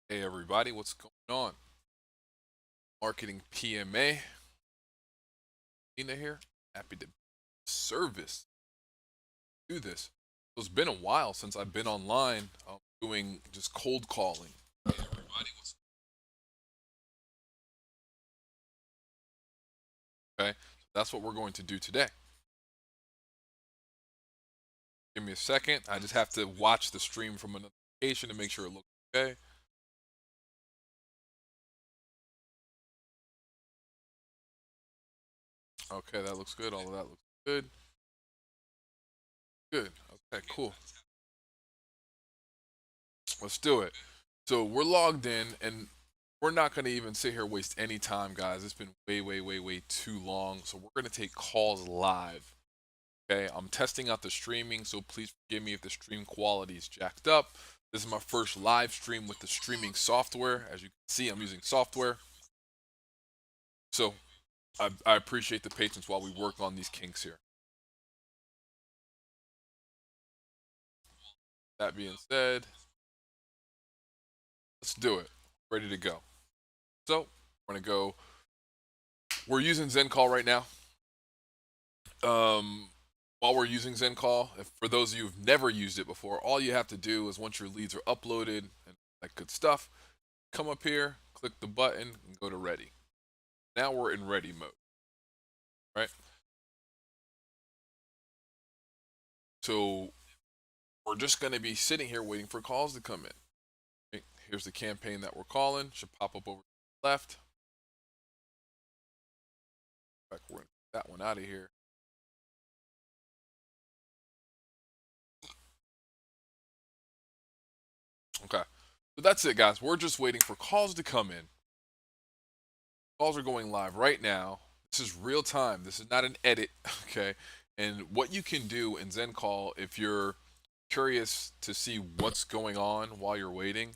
Hey everybody, what's going on? Marketing PMA, Nina here. Happy to service do this. So it's been a while since I've been online doing just cold calling. Hey everybody, what's okay? So that's what we're going to do today. Give me a second. I just have to watch the stream from another location to make sure it looks okay. Okay, that looks good. All of that looks good. Good. Okay, cool. Let's do it. So we're logged in, and we're not going to even sit here waste any time, guys. It's been way too long. So we're going to take calls live. Okay, I'm testing out the streaming, so please forgive me if the stream quality is jacked up. This is my first live stream with the streaming software. As you can see, I'm using software. So I appreciate the patience while we work on these kinks here. That being said, let's do it. Ready to go. So we're going to go. We're using ZenCall right now. While we're using ZenCall, for those of you who've never used it before, all you have to do is once your leads are uploaded and that good stuff, come up here, click the button, and go to ready. Now we're in ready mode, right? So we're just going to be sitting here waiting for calls to come in. Okay, here's the campaign that we're calling. Should pop up over to the left. In fact, we're going to get that one out of here. Okay. So that's it, guys. We're just waiting for calls to come in. Calls are going live right now. This is real time. This is not an edit, okay? And what you can do in ZenCall, if you're curious to see what's going on while you're waiting,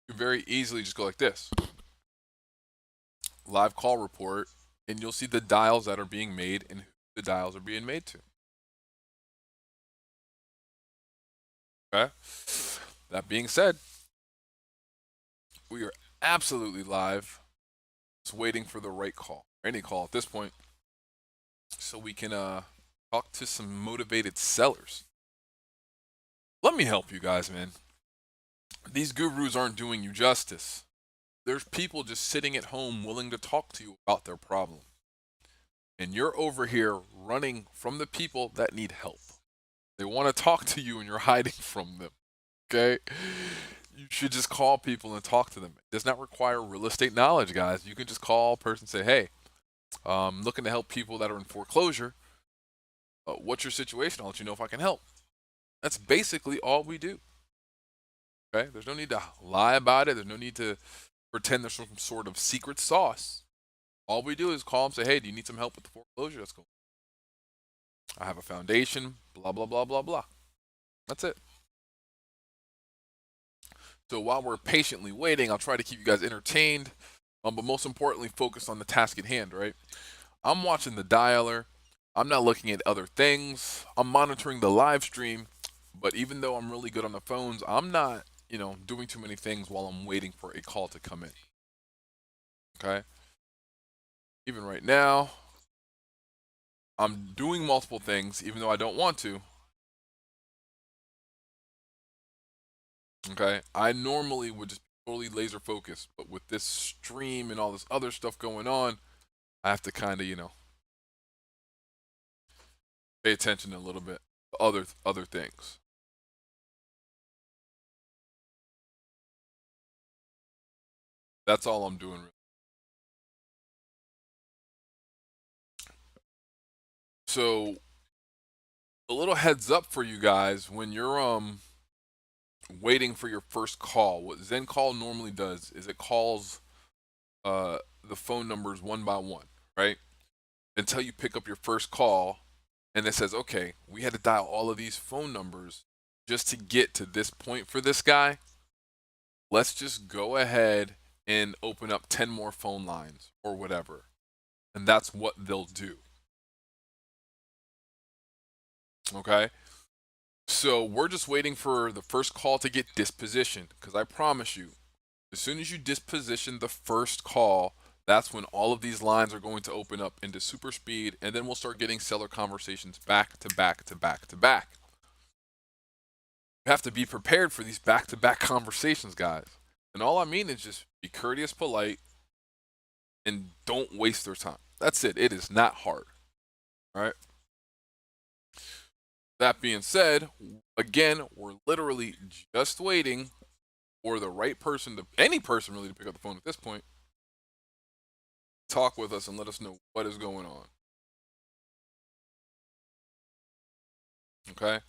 you very easily just go like this. Live call report, and you'll see the dials that are being made and who the dials are being made to. Okay? That being said, we are absolutely live. Just waiting for the right call, any call at this point, so we can talk to some motivated sellers. Let me help you guys, man. These gurus aren't doing you justice. There's people just sitting at home willing to talk to you about their problem. And you're over here running from the people that need help. They want to talk to you and you're hiding from them. Okay? You should just call people and talk to them. It does not require real estate knowledge, guys. You can just call a person and say, hey, I'm looking to help people that are in foreclosure. What's your situation? I'll let you know if I can help. That's basically all we do. Okay? There's no need to lie about it. There's no need to pretend there's some sort of secret sauce. All we do is call them, say, hey, do you need some help with the foreclosure? Let's go. I have a foundation, blah, blah, blah, blah, blah. That's it. So while we're patiently waiting, I'll try to keep you guys entertained, but most importantly, focus on the task at hand, right? I'm watching the dialer. I'm not looking at other things. I'm monitoring the live stream, but even though I'm really good on the phones, I'm not, doing too many things while I'm waiting for a call to come in. Okay? Even right now, I'm doing multiple things, even though I don't want to. Okay, I normally would just be totally laser focused, but with this stream and all this other stuff going on, I have to kind of, pay attention a little bit to other things. That's all I'm doing. So, a little heads up for you guys when you're waiting for your first call. What ZenCall normally does is it calls the phone numbers one by one, right? Until you pick up your first call, and it says, okay, we had to dial all of these phone numbers just to get to this point for this guy. Let's just go ahead and open up 10 more phone lines or whatever. And that's what they'll do. Okay? So we're just waiting for the first call to get dispositioned, because I promise you, as soon as you disposition the first call, that's when all of these lines are going to open up into super speed, and then we'll start getting seller conversations back to back to back to back. You have to be prepared for these back to back conversations, guys. And all I mean is just be courteous, polite, and don't waste their time. That's it. It is not hard. All right. That being said, again, we're literally just waiting for the right person, to any person really, to pick up the phone at this point, talk with us and let us know what is going on. Okay.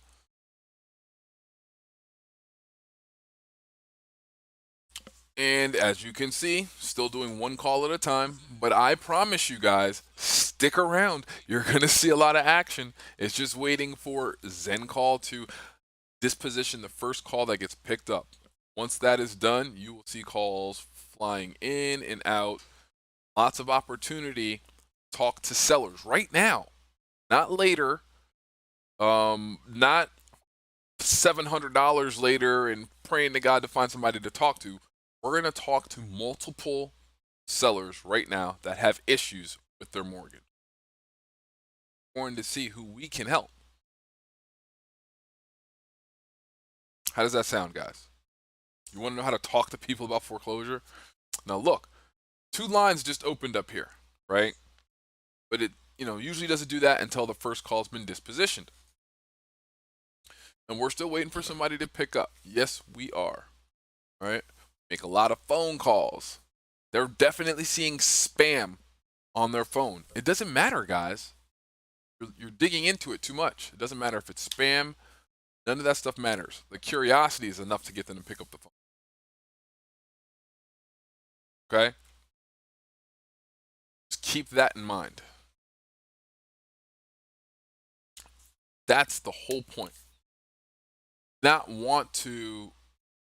And as you can see, still doing one call at a time. But I promise you guys, stick around. You're going to see a lot of action. It's just waiting for ZenCall to disposition the first call that gets picked up. Once that is done, you will see calls flying in and out. Lots of opportunity. Talk to sellers right now, not later. Not $700 later and praying to God to find somebody to talk to. We're going to talk to multiple sellers right now that have issues with their mortgage. We're going to see who we can help. How does that sound, guys? You want to know how to talk to people about foreclosure? Now, look, 2 lines just opened up here, right? But it, usually doesn't do that until the first call's been dispositioned. And we're still waiting for somebody to pick up. Yes, we are. All right? Make a lot of phone calls. They're definitely seeing spam on their phone. It doesn't matter, guys. You're digging into it too much. It doesn't matter if it's spam. None of that stuff matters. The curiosity is enough to get them to pick up the phone. Okay? Just keep that in mind. That's the whole point. Not want to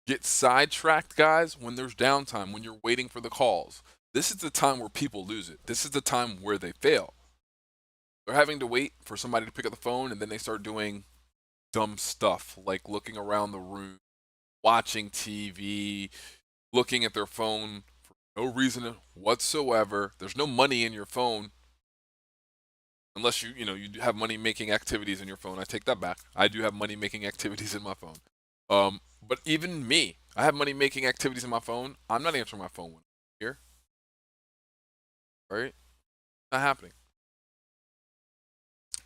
get sidetracked, guys, when there's downtime, when you're waiting for the calls. This is the time where people lose it. This is the time where they fail. They're having to wait for somebody to pick up the phone, and then they start doing dumb stuff like looking around the room, watching TV, looking at their phone for no reason whatsoever. There's no money in your phone unless you have money making activities in your phone. I take that back. I do have money making activities in my phone. But even me, I have money making activities in my phone. I'm not answering my phone when I'm here. Right? Not happening.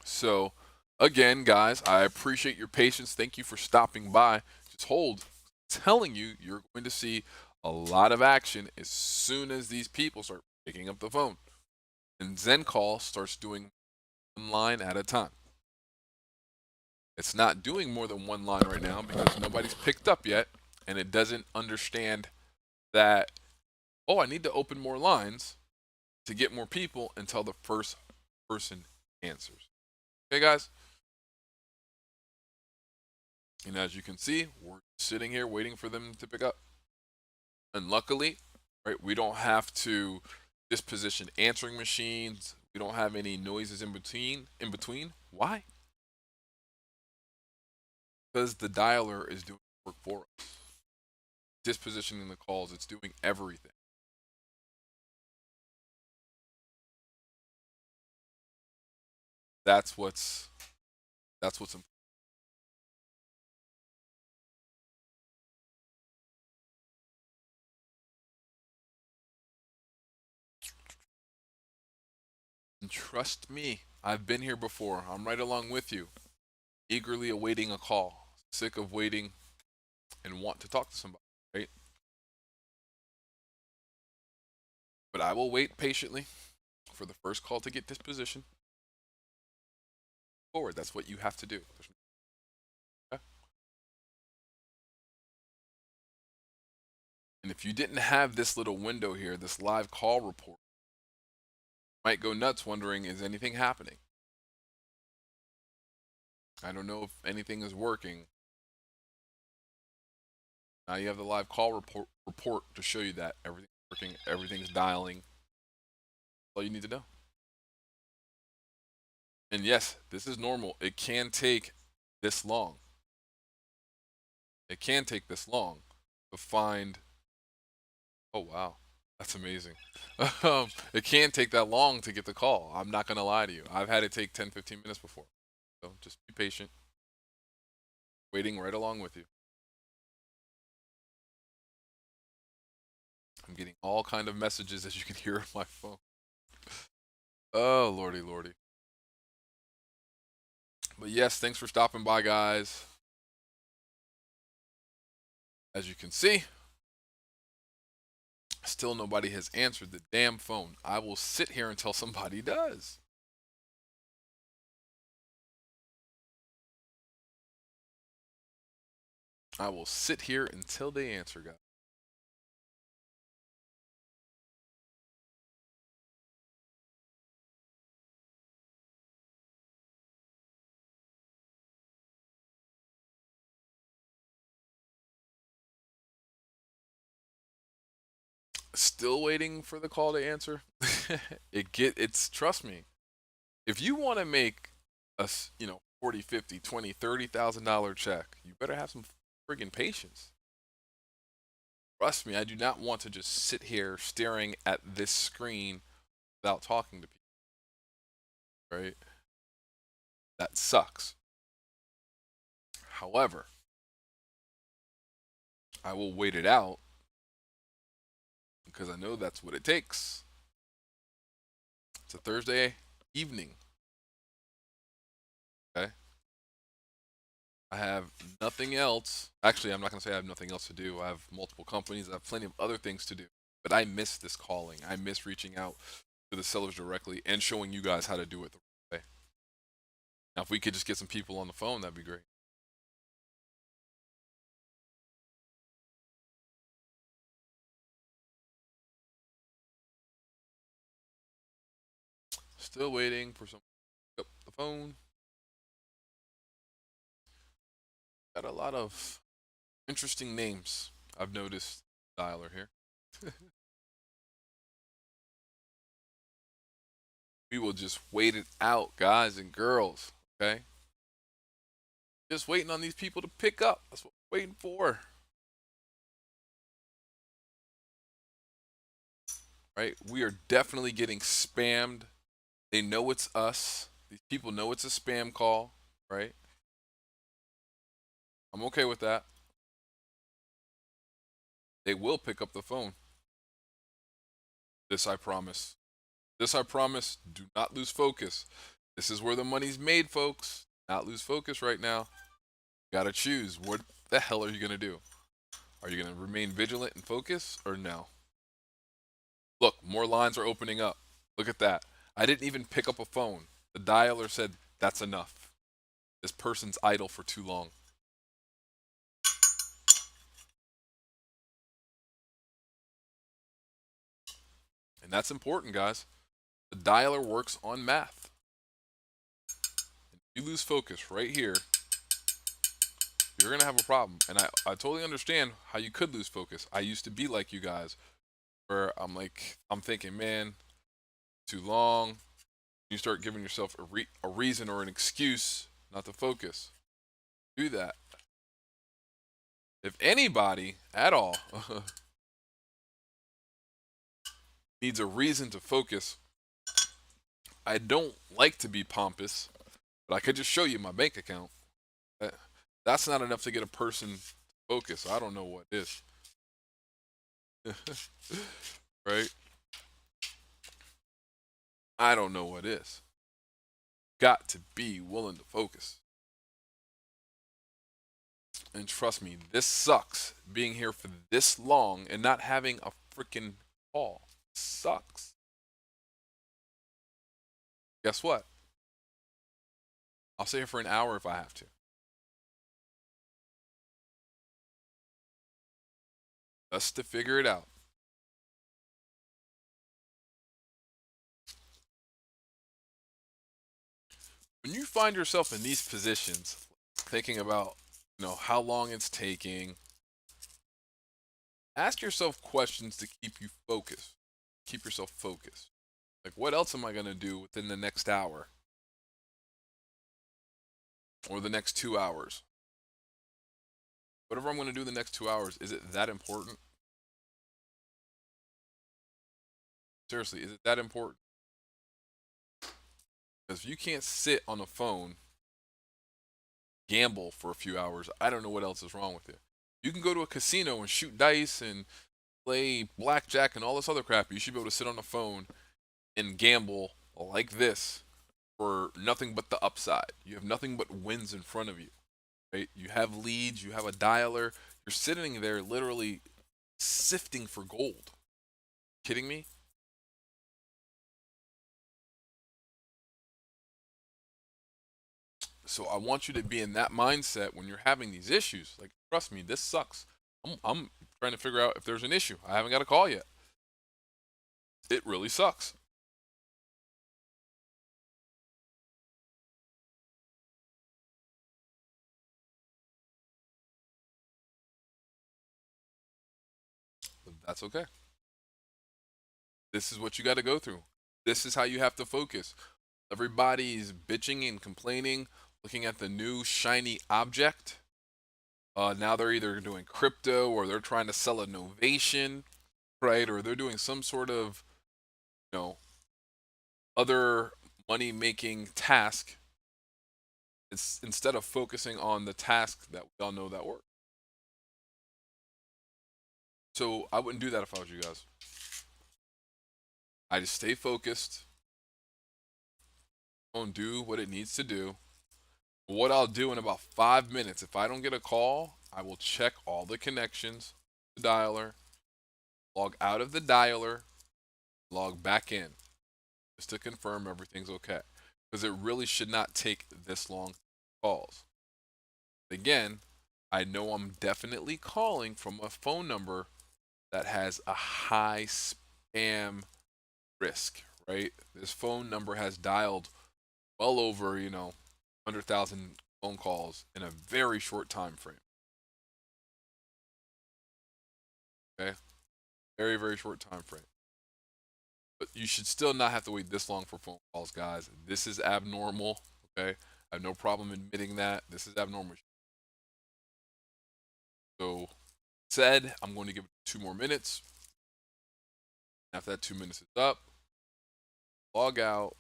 So, again, guys, I appreciate your patience. Thank you for stopping by. Just hold. I'm telling you, you're going to see a lot of action as soon as these people start picking up the phone. And ZenCall starts doing 1 line at a time. It's not doing more than 1 line right now because nobody's picked up yet, and it doesn't understand that, oh, I need to open more lines to get more people until the first person answers. Okay, guys? And as you can see, we're sitting here waiting for them to pick up. And luckily, right, we don't have to disposition answering machines. We don't have any noises in between. Why? Because the dialer is doing work for us. Dispositioning the calls, it's doing everything. That's what's important. And trust me, I've been here before. I'm right along with you, eagerly awaiting a call, sick of waiting and want to talk to somebody, right? But I will wait patiently for the first call to get disposition forward. That's what you have to do. Okay? And if you didn't have this little window here, this live call report, you might go nuts wondering, is anything happening? I don't know if anything is working. Now you have the live call report to show you that everything's working, everything's dialing. That's all you need to know. And yes, this is normal. It can take this long. It can take this long to find. Oh wow, that's amazing. It can't take that long to get the call. I'm not gonna lie to you. I've had it take 10, 15 minutes before. So just be patient. Waiting right along with you. I'm getting all kind of messages, as you can hear on my phone. Oh lordy, lordy. But yes, thanks for stopping by, guys. As you can see, still nobody has answered the damn phone. I will sit here until somebody does. I will sit here until they answer, guys. Still waiting for the call to answer. It's trust me. If you want to make a 40, 50, 20, $30,000 check, you better have some friggin' patience. Trust me, I do not want to just sit here staring at this screen without talking to people, right? That sucks. However, I will wait it out because I know that's what it takes. It's a Thursday evening, okay? I have nothing else. Actually, I'm not going to say I have nothing else to do. I have multiple companies. I have plenty of other things to do. But I miss this calling. I miss reaching out to the sellers directly and showing you guys how to do it the right way. Now, if we could just get some people on the phone, that'd be great. Still waiting for some to pick up the phone. Got a lot of interesting names I've noticed dialer here. We will just wait it out, guys and girls. Okay? Just waiting on these people to pick up. That's what we're waiting for. Right? We are definitely getting spammed. They know it's us. These people know it's a spam call, right? I'm okay with that. They will pick up the phone. This I promise. This I promise. Do not lose focus. This is where the money's made, folks. Not lose focus right now. Gotta choose. What the hell are you gonna do? Are you gonna remain vigilant and focus or no? Look, more lines are opening up. Look at that. I didn't even pick up a phone. The dialer said that's enough. This person's idle for too long. And that's important, guys. The dialer works on math. If you lose focus right here, you're going to have a problem. And I totally understand how you could lose focus. I used to be like you guys, where I'm thinking, man, too long. You start giving yourself a reason or an excuse not to focus. Do that. If anybody at all needs a reason to focus, I don't like to be pompous, but I could just show you my bank account. That's not enough to get a person to focus. I don't know what is. Right? I don't know what is. Got to be willing to focus. And trust me, this sucks being here for this long and not having a freaking call. Sucks. Guess what? I'll stay here for an hour if I have to. Just to figure it out. When you find yourself in these positions, thinking about, how long it's taking, ask yourself questions to keep you focused. Keep yourself focused. Like, what else am I going to do within the next hour? Or the next 2 hours? Whatever I'm going to do the next 2 hours, is it that important? Seriously, is it that important? Because if you can't sit on the phone, gamble for a few hours, I don't know what else is wrong with you. You can go to a casino and shoot dice and play blackjack and all this other crap. You should be able to sit on the phone and gamble like this for nothing but the upside. You have nothing but wins in front of you, right? You have leads, you have a dialer. You're sitting there literally sifting for gold. Kidding me? So I want you to be in that mindset when you're having these issues. Like, trust me, this sucks. I'm trying to figure out if there's an issue. I haven't got a call yet. It really sucks. But that's okay. This is what you got to go through. This is how you have to focus. Everybody's bitching and complaining, looking at the new shiny object. Now they're either doing crypto or they're trying to sell a novation, right? Or they're doing some sort of, you know, other money making task. It's instead of focusing on the task that we all know that works. So I wouldn't do that if I was you guys. I just stay focused, don't do what it needs to do. What I'll do in about 5 minutes, if I don't get a call, I will check all the connections, the dialer, log out of the dialer, log back in, just to confirm everything's okay. Because it really should not take this long calls. Again, I know I'm definitely calling from a phone number that has a high spam risk, right? This phone number has dialed well over, 100,000 phone calls in a very short time frame. Okay? Very, very short time frame. But you should still not have to wait this long for phone calls, guys. This is abnormal. Okay? I have no problem admitting that. This is abnormal. So, said, I'm going to give it 2 more minutes. After that 2 minutes is up, log out,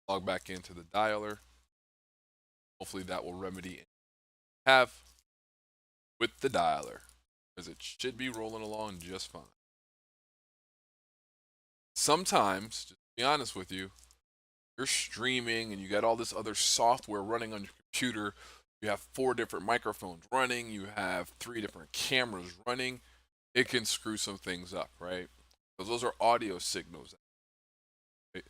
log back into the dialer. Hopefully that will remedy have with the dialer because it should be rolling along just fine. Sometimes, just to be honest with you, you're streaming and you got all this other software running on your computer. You have 4 different microphones running, you have 3 different cameras running. It can screw some things up, right? Because those are audio signals. Right?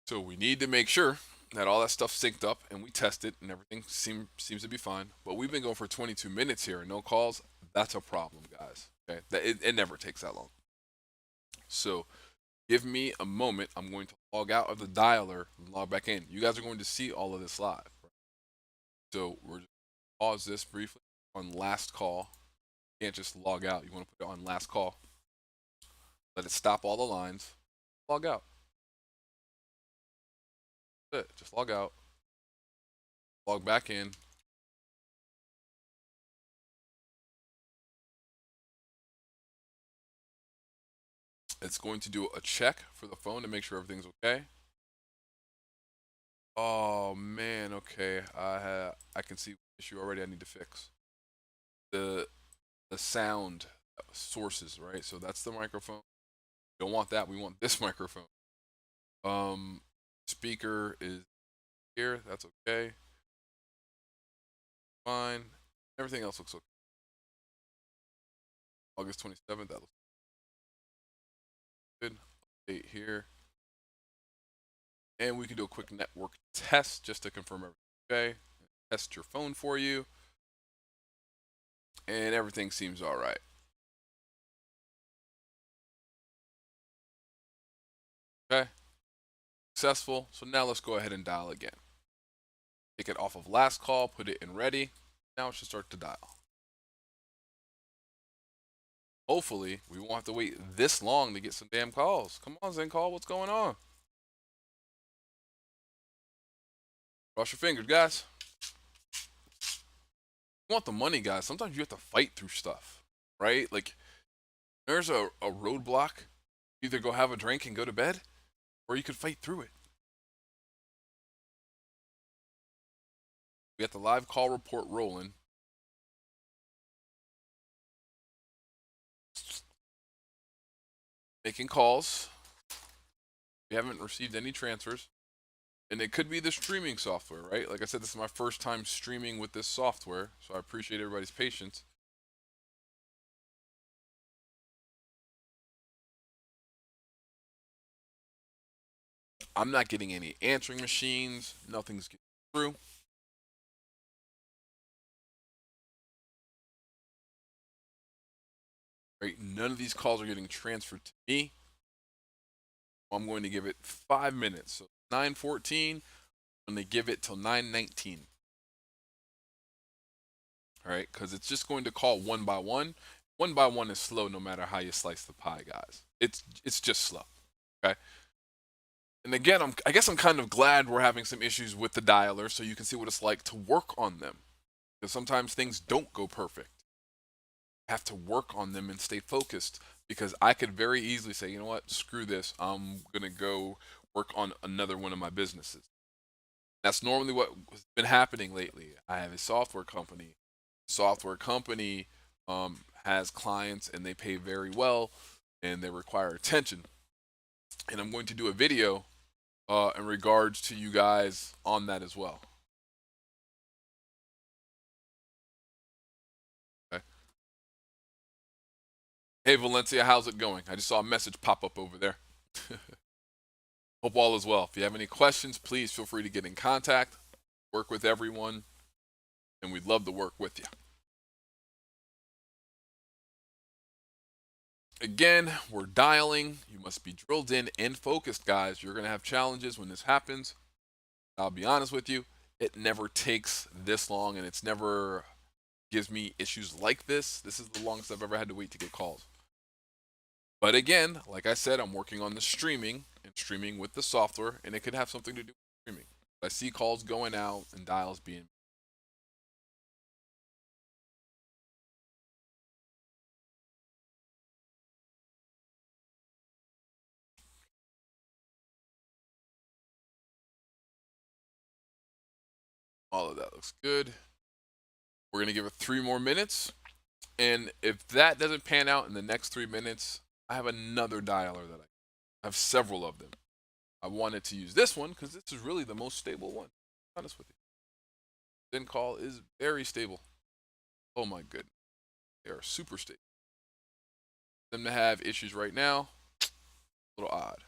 So we need to make sure that all that stuff synced up and we test it and everything seems to be fine. But we've been going for 22 minutes here and no calls. That's a problem, guys. Okay, it never takes that long. So give me a moment. I'm going to log out of the dialer and log back in. You guys are going to see all of this live. Right? So we're just pause this briefly on last call. You can't just log out. You want to put it on last call. Let it stop all the lines. Log out. That's it. Just log out. Log back in. It's going to do a check for the phone to make sure everything's okay. Oh man, okay. I can see the issue already. I need to fix the the sound sources, right? So that's the microphone. We don't want that. We want this microphone. Um, speaker is here. That's okay. Fine. Everything else looks okay. August 27th. That looks good. Date here. And we can do a quick network test just to confirm everything. Okay. Test your phone for you. And everything seems all right. Okay. Successful. So now let's go ahead and dial again. Take it off of last call, put it in ready. Now it should start to dial. Hopefully, we won't have to wait this long to get some damn calls. Come on, Zen Call, what's going on? Cross your fingers, guys. You want the money, guys. Sometimes you have to fight through stuff, right? Like, there's a roadblock. Either go have a drink and go to bed, or you could fight through it. We got the live call report rolling. Making calls. We haven't received any transfers. And it could be the streaming software, right? Like I said, this is my first time streaming with this software, so I appreciate everybody's patience. I'm not getting any answering machines. Nothing's getting through. Right? None of these calls are getting transferred to me. I'm going to give it 5 minutes. So 9:14. I'm going to give it till 9:19. All right, because it's just going to call one by one. One by one is slow, no matter how you slice the pie, guys. It's just slow. Okay. And again, I guess I'm kind of glad we're having some issues with the dialer, so you can see what it's like to work on them. Because sometimes things don't go perfect. You have to work on them and stay focused. Because I could very easily say, you know what, screw this. I'm gonna go work on another one of my businesses. That's normally what's been happening lately. I have a software company. Software company has clients and they pay very well and they require attention. And I'm going to do a video in regards to you guys on that as well. Okay. Hey Valencia, how's it going? I just saw a message pop up over there. Hope all is well. If you have any questions, please feel free to get in contact. Work with everyone, and we'd love to work with you. Again, we're dialing. You must be drilled in and focused, guys. You're going to have challenges when this happens. I'll be honest with you, it never takes this long, and it's never gives me issues like this. This is the longest I've ever had to wait to get calls. But again, like I said, I'm working on the streaming and streaming with the software, and it could have something to do with streaming. I see calls going out and dials being. All of that looks good. We're going to give it 3 more minutes. And if that doesn't pan out in the next 3 minutes, I have another dialer that I have several of them. I wanted to use this one because this is really the most stable one. To be honest with you. Then call is very stable. Oh my goodness. They are super stable. Them to have issues right now, a little odd.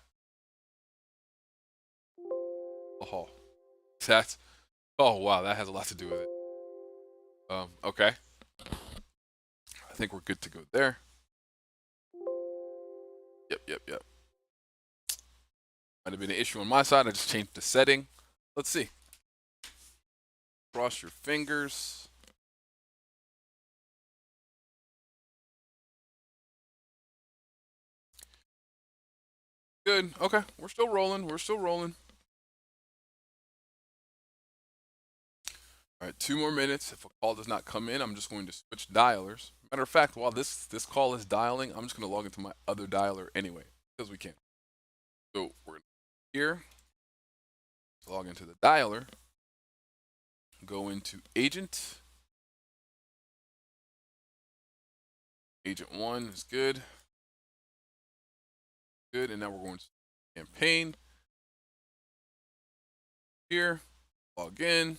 Oh, that's, oh wow, that has a lot to do with it. Okay. I think we're good to go there. Yep. Might have been an issue on my side. I just changed the setting. Let's see. Cross your fingers. Good. Okay. We're still rolling. All right, 2 more minutes. If a call does not come in, I'm just going to switch dialers. Matter of fact, while this call is dialing, I'm just going to log into my other dialer anyway, because we can. So we're here. Log into the dialer. Go into agent. Agent 1 is good. Good, and now we're going to campaign. Here, log in.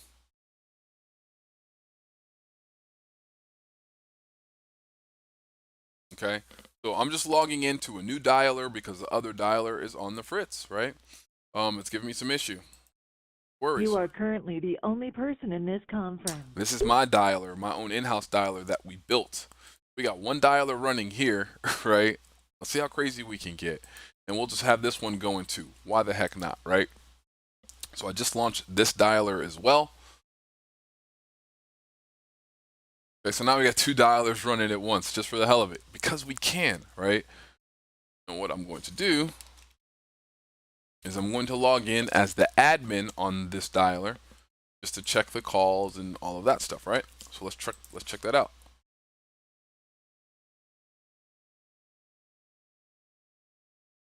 Okay, so I'm just logging into a new dialer because the other dialer is on the fritz, right? It's giving me some issue. Worries. You are currently the only person in this conference. This is my dialer, my own in-house dialer that we built. We got one dialer running here, right? Let's see how crazy we can get. And we'll just have this one going too. Why the heck not, right? So I just launched this dialer as well. Okay, so now we got 2 dialers running at once just for the hell of it because we can, right? And what I'm going to do is I'm going to log in as the admin on this dialer. just to check the calls and all of that stuff, right? So let's check that out.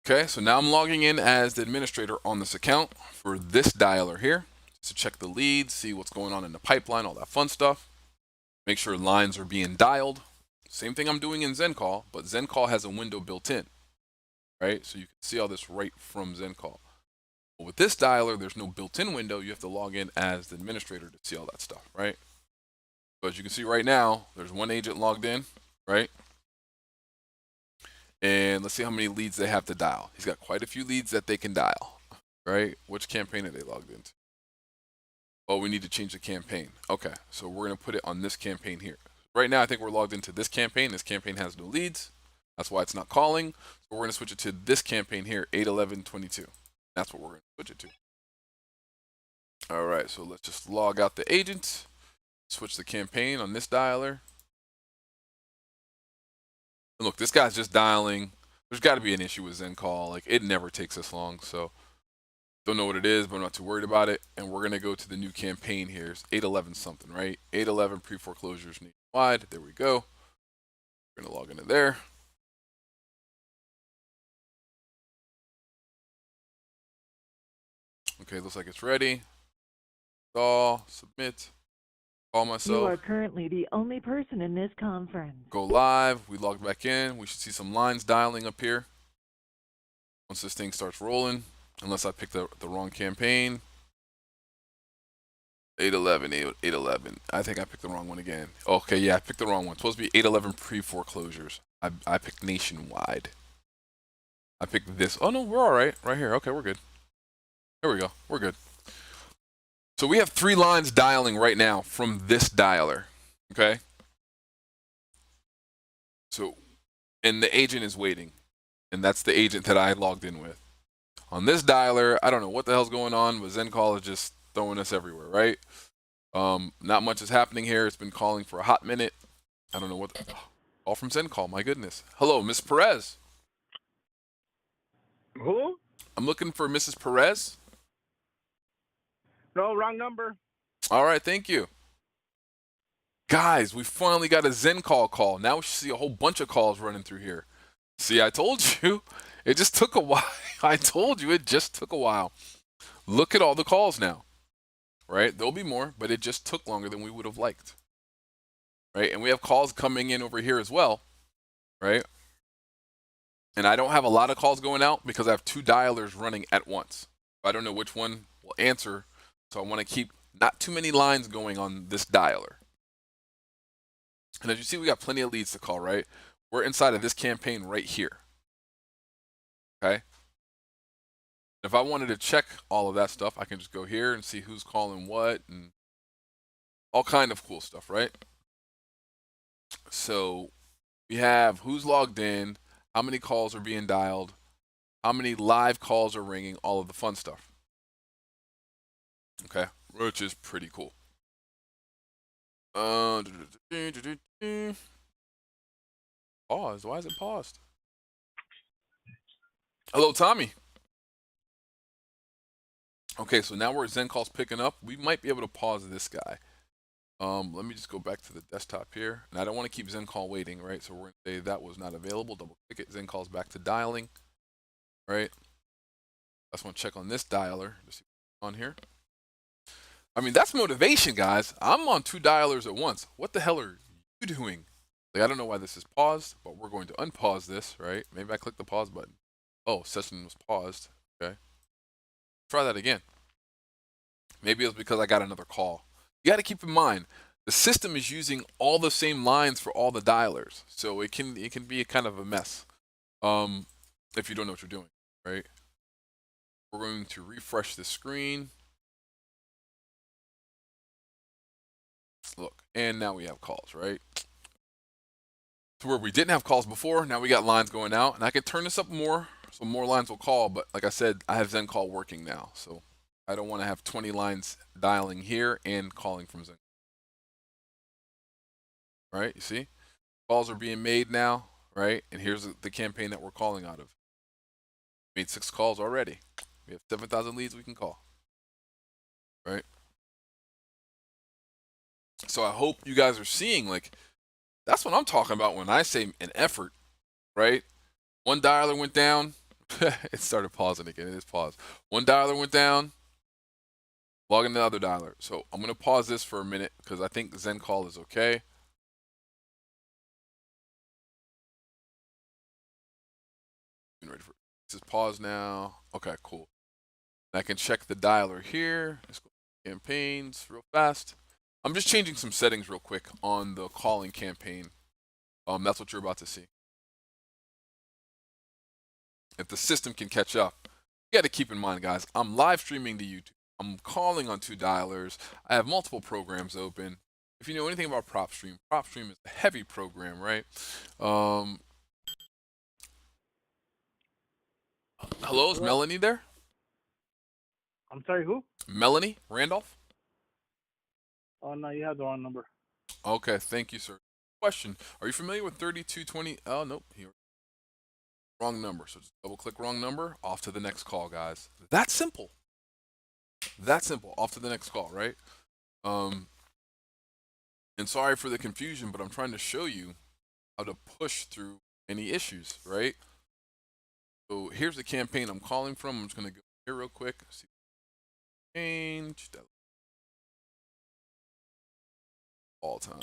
Okay, so now I'm logging in as the administrator on this account for this dialer here to check the leads, see what's going on in the pipeline, all that fun stuff. Make sure lines are being dialed. Same thing I'm doing in ZenCall, but ZenCall has a window built in, right? So you can see all this right from ZenCall. But with this dialer, there's no built-in window. You have to log in as the administrator to see all that stuff, right? So as you can see right now, there's one agent logged in, right? And let's see how many leads they have to dial. He's got quite a few leads that they can dial, right? Which campaign are they logged into? Oh, we need to change the campaign. Okay, so we're going to put it on this campaign here. Right now, I think we're logged into this campaign. This campaign has no leads. That's why it's not calling. So we're going to switch it to this campaign here, 81122. That's what we're going to switch it to. All right, so let's just log out the agent, switch the campaign on this dialer. And look, this guy's just dialing. There's got to be an issue with ZenCall. Like, it never takes this long, so don't know what it is, but I'm not too worried about it. And we're going to go to the new campaign here. It's 811 something, right? 811 pre-foreclosures nationwide. There we go. We're going to log into there. Okay, looks like it's ready. Install, submit, call myself. You are currently the only person in this conference. Go live. We logged back in. We should see some lines dialing up here once this thing starts rolling, unless I picked the wrong campaign. 811. I think I picked the wrong one again. Okay, yeah, I picked the wrong one. It's supposed to be 811 pre-foreclosures. I picked nationwide. I picked this. Oh no, we're all right. Right here. Okay, we're good. There we go. We're good. So we have 3 lines dialing right now from this dialer. Okay. So, and the agent is waiting, and that's the agent that I logged in with. On this dialer, I don't know what the hell's going on, but ZenCall is just throwing us everywhere, right? Not much is happening here. It's been calling for a hot minute. I don't know what. All from ZenCall. My goodness. Hello, Miss Perez. Who? I'm looking for Mrs. Perez. No, wrong number. All right, thank you. Guys, we finally got a ZenCall call. Now we should see a whole bunch of calls running through here. See, I told you. It just took a while. I told you it just took a while. Look at all the calls now. Right? There'll be more, but it just took longer than we would have liked. Right? And we have calls coming in over here as well. Right? And I don't have a lot of calls going out because I have 2 dialers running at once. I don't know which one will answer. So I want to keep not too many lines going on this dialer. And as you see, we got plenty of leads to call, right? We're inside of this campaign right here. Okay? If I wanted to check all of that stuff, I can just go here and see who's calling what and all kind of cool stuff, right? So we have who's logged in, how many calls are being dialed, how many live calls are ringing, all of the fun stuff. Okay, which is pretty cool. Pause. Why is it paused? Hello, Tommy. Okay, so now we're at ZenCall's picking up. We might be able to pause this guy. Let me just go back to the desktop here. And I don't want to keep ZenCall waiting, right? So we're going to say that was not available. Double click it. ZenCall's back to dialing, right? I just want to check on this dialer to see what's on here. I mean, that's motivation, guys. I'm on 2 dialers at once. What the hell are you doing? Like, I don't know why this is paused, but we're going to unpause this, right? Maybe I clicked the pause button. Oh, session was paused. Okay. Try that again. Maybe it was because I got another call. You got to keep in mind, the system is using all the same lines for all the dialers. So it can be a kind of a mess if you don't know what you're doing, right? We're going to refresh the screen. Look, and now we have calls, right? To where we didn't have calls before, now we got lines going out, and I can turn this up more, so more lines will call, but like I said, I have ZenCall working now, so I don't want to have 20 lines dialing here and calling from Zen. Right, you see? Calls are being made now, right? And here's the campaign that we're calling out of. Made 6 calls already. We have 7,000 leads we can call, right? So I hope you guys are seeing, like, that's what I'm talking about when I say an effort, right? One dialer went down. It started pausing again. It is paused. One dialer went down. Log in the other dialer. So I'm going to pause this for a minute because I think Zencall is okay. Ready for this is pause now. Okay, cool. And I can check the dialer here. Let's go to campaigns real fast. I'm just changing some settings real quick on the calling campaign. That's what you're about to see. If the system can catch up, you got to keep in mind, guys, I'm live streaming to YouTube. I'm calling on two dialers. I have multiple programs open. If you know anything about PropStream is a heavy program, right? Hello, is Hello? Melanie there? I'm sorry, who? Melanie Randolph? Oh, no, you have the wrong number. Okay, thank you, sir. Question: are you familiar with 3220? Oh, nope, here. Wrong number. So just double click wrong number, off to the next call, guys. That simple. That simple. Off to the next call, right? And sorry for the confusion, but I'm trying to show you how to push through any issues, right? So here's the campaign I'm calling from. I'm just gonna go here real quick. See, change that all time.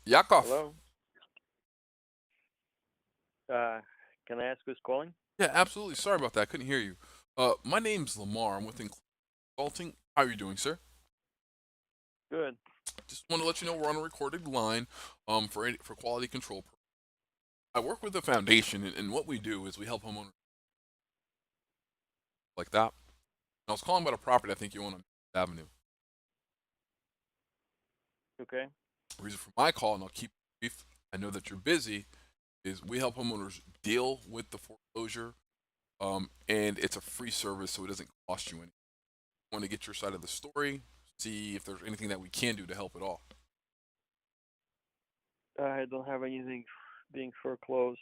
Yakov. Hello. Can I ask who's calling? Yeah, absolutely. Sorry about that. I couldn't hear you. My name's Lamar. I'm with Consulting. How are you doing, sir? Good. Just want to let you know we're on a recorded line for quality control. I work with the foundation, and what we do is we help homeowners like that. I was calling about a property I think you own on Avenue. Okay. The reason for my call, and I'll keep it brief, I know that you're busy, is we help homeowners deal with the foreclosure, and it's a free service, so it doesn't cost you anything. I want to get your side of the story, see if there's anything that we can do to help at all. I don't have anything being foreclosed.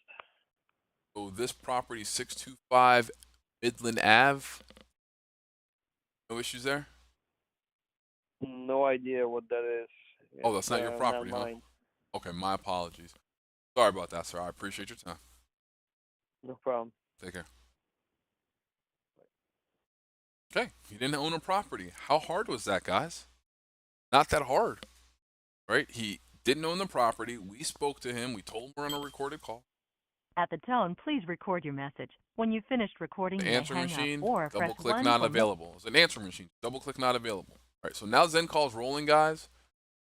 So this property, 625 Midland Ave. No issues there? No idea what that is. Oh, that's not your property, huh? Mine. Okay, my apologies. Sorry about that, sir. I appreciate your time. No problem. Take care. Okay, he didn't own a property. How hard was that, guys? Not that hard, right? He didn't own the property. We spoke to him. We told him we're on a recorded call. At the tone, please record your message. When you've finished recording, The you may answering hang machine, up or press double click 1 not for available. It's an answering machine. Double click not available. All right, so now Zencall is rolling, guys.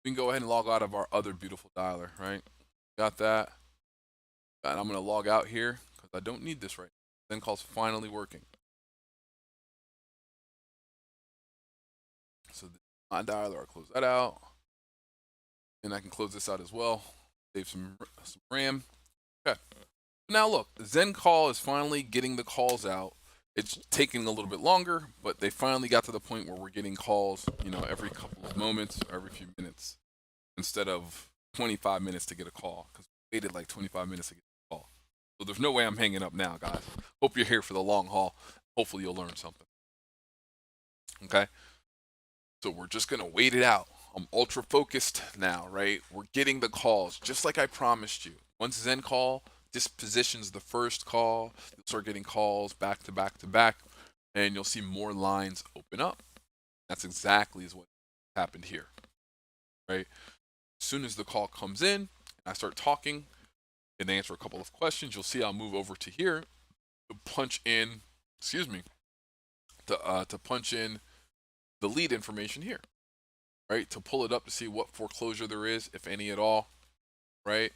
We can go ahead and log out of our other beautiful dialer, right? Got that. And I'm going to log out here because I don't need this right now. Zencall's finally working. So my dialer, I'll close that out. And I can close this out as well. Save some RAM. Okay. Now look, Zencall is finally getting the calls out. It's taking a little bit longer, but they finally got to the point where we're getting calls, every couple of moments or every few minutes instead of 25 minutes to get a call, because we waited like 25 minutes to get a call. So there's no way I'm hanging up now, guys. Hope you're here for the long haul. Hopefully you'll learn something. Okay? So we're just going to wait it out. I'm ultra focused now, right? We're getting the calls just like I promised you. Once Zencall dispositions the first call, you'll start getting calls back to back to back, and you'll see more lines open up. That's exactly what happened here, right? As soon as the call comes in, and I start talking and answer a couple of questions, you'll see I'll move over to here to punch in, to punch in the lead information here, right? To pull it up to see what foreclosure there is, if any at all, right?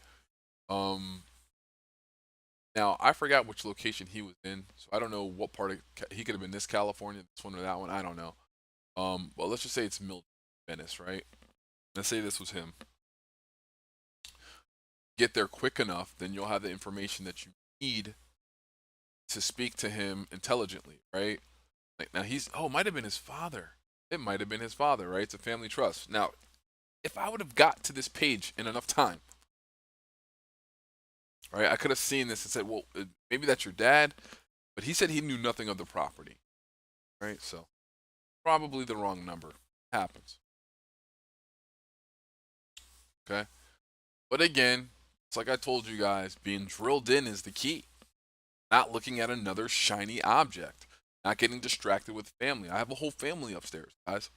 Now I forgot which location he was in, so I don't know what part of he could have been this California, this one or that one. I don't know. Well, let's just say it's Milton, Venice, right? Let's say this was him. Get there quick enough, then you'll have the information that you need to speak to him intelligently, right? Like now it might have been his father. It might have been his father, right? It's a family trust. Now, if I would have got to this page in enough time, right, I could have seen this and said, well, maybe that's your dad, but he said he knew nothing of the property, right? So Probably the wrong number. Happens. Okay. But again, it's like I told you guys, being drilled in is the key. Not looking at another shiny object. Not getting distracted with family. I have a whole family upstairs, guys.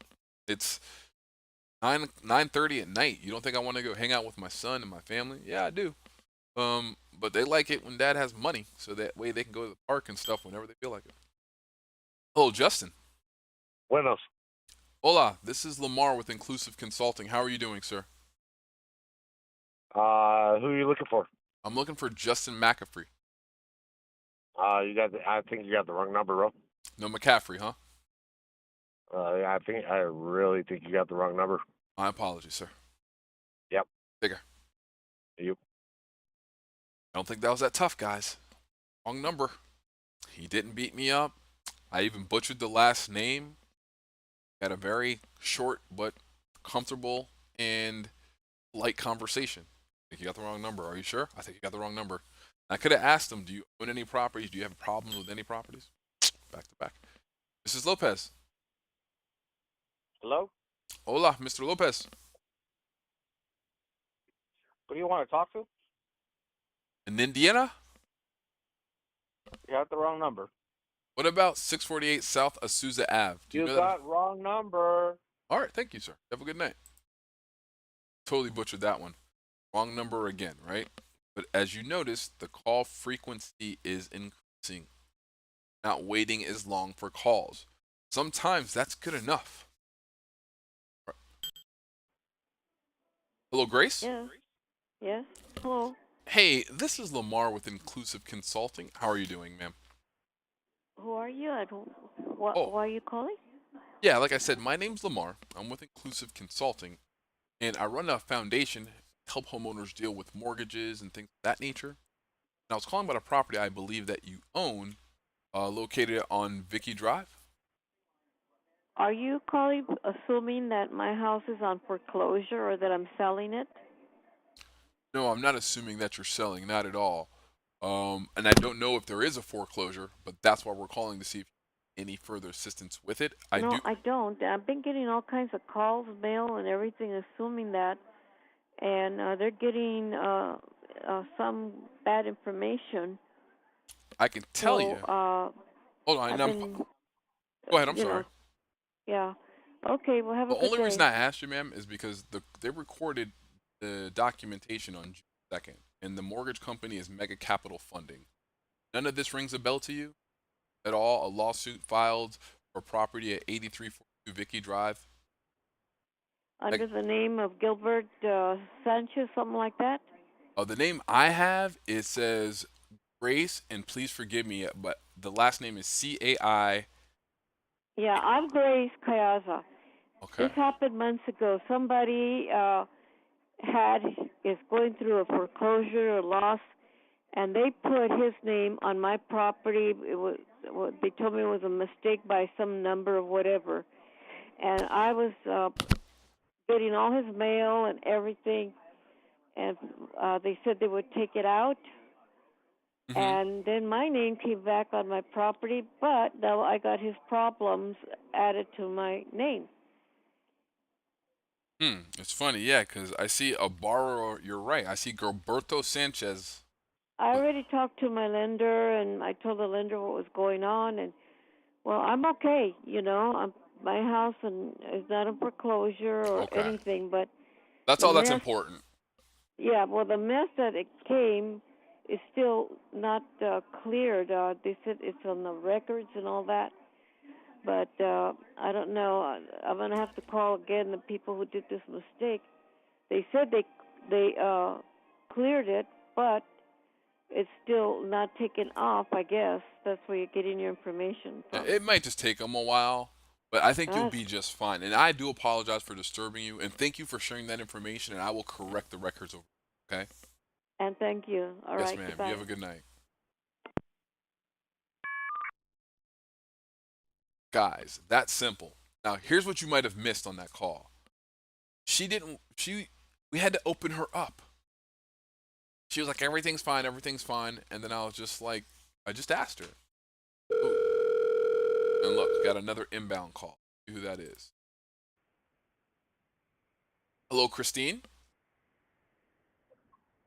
It's 9:30 at night. You don't think I want to go hang out with my son and my family? Yeah, I do. But they like it when dad has money, so that way they can go to the park and stuff whenever they feel like it. Hello, Justin. Buenos. Hola, this is Lamar with Inclusive Consulting. How are you doing, sir? Who are you looking for? I'm looking for Justin McAfee. I think you got the wrong number, bro. No McCaffrey, huh? I really think you got the wrong number. My apologies, sir. Yep. Bigger. Yep. I don't think that was that tough, guys. Wrong number. He didn't beat me up. I even butchered the last name. Had a very short but comfortable and light conversation. I think you got the wrong number. Are you sure? I think you got the wrong number. I could have asked him, do you own any properties? Do you have problems with any properties? Back to back. Mrs. Lopez. Hello? Hola, Mr. Lopez. Who do you want to talk to? In Indiana? You got the wrong number. What about 648 South Azusa Ave? Do you You know that? got wrong number. All right, thank you, sir. Have a good night. Totally butchered that one. Wrong number again, right? But as you notice, the call frequency is increasing. Not waiting as long for calls. Sometimes that's good enough. All right. Hello, Grace? Yeah. Yes. Hello. Hey, this is Lamar with Inclusive Consulting. How are you doing, ma'am? Who are you? Oh. Why are you calling? Yeah, like I said, my name's Lamar. I'm with Inclusive Consulting, and I run a foundation to help homeowners deal with mortgages and things of that nature. And I was calling about a property I believe that you own, located on Vicky Drive. Are you calling assuming that my house is on foreclosure or that I'm selling it? No, I'm not assuming that you're selling, not at all. And I don't know if there is a foreclosure, but that's why we're calling to see if any further assistance with it. No, I don't. I've been getting all kinds of calls, mail, and everything assuming that, and they're getting some bad information. I can tell So, you. Hold on, go ahead. I'm you know, sorry. yeah. Okay. Well, have a The good only day. reason I asked you, ma'am, is because they recorded the documentation on June 2nd, and the mortgage company is Mega Capital Funding. None of this rings a bell to you at all? A lawsuit filed for property at 8342 Vicky Drive? Under the name of Gilbert Sanchez, something like that? The name I have, it says Grace, and please forgive me, but the last name is C-A-I. Yeah, I'm Grace Cayaza. Okay. This happened months ago. Somebody is going through a foreclosure or loss, and they put his name on my property. They told me it was a mistake by some number or whatever, and I was getting all his mail and everything, and they said they would take it out. Mm-hmm. And then my name came back on my property, but now I got his problems added to my name. It's funny, yeah, because I see a borrower. You're right. I see Gilberto Sanchez. I already talked to my lender, and I told the lender what was going on, and, well, I'm okay, my house is not in foreclosure or Okay. anything, but... That's all that's important. Yeah, well, the mess that it came is still not cleared. They said it's on the records and all that, but I don't know. I'm going to have to call again the people who did this mistake. They said they cleared it, but it's still not taken off, I guess. That's where you're getting your information from. It might just take them a while, but I think you'll be just fine. And I do apologize for disturbing you, and thank you for sharing that information, and I will correct the records over. Okay? And thank you. All yes, right, ma'am. goodbye. You have a good night. Guys, that's simple. Now, here's what you might have missed on that call. We had to open her up. She was like, everything's fine. And then I was just like, I just asked her. And look, got another inbound call. See who that is. Hello, Christine.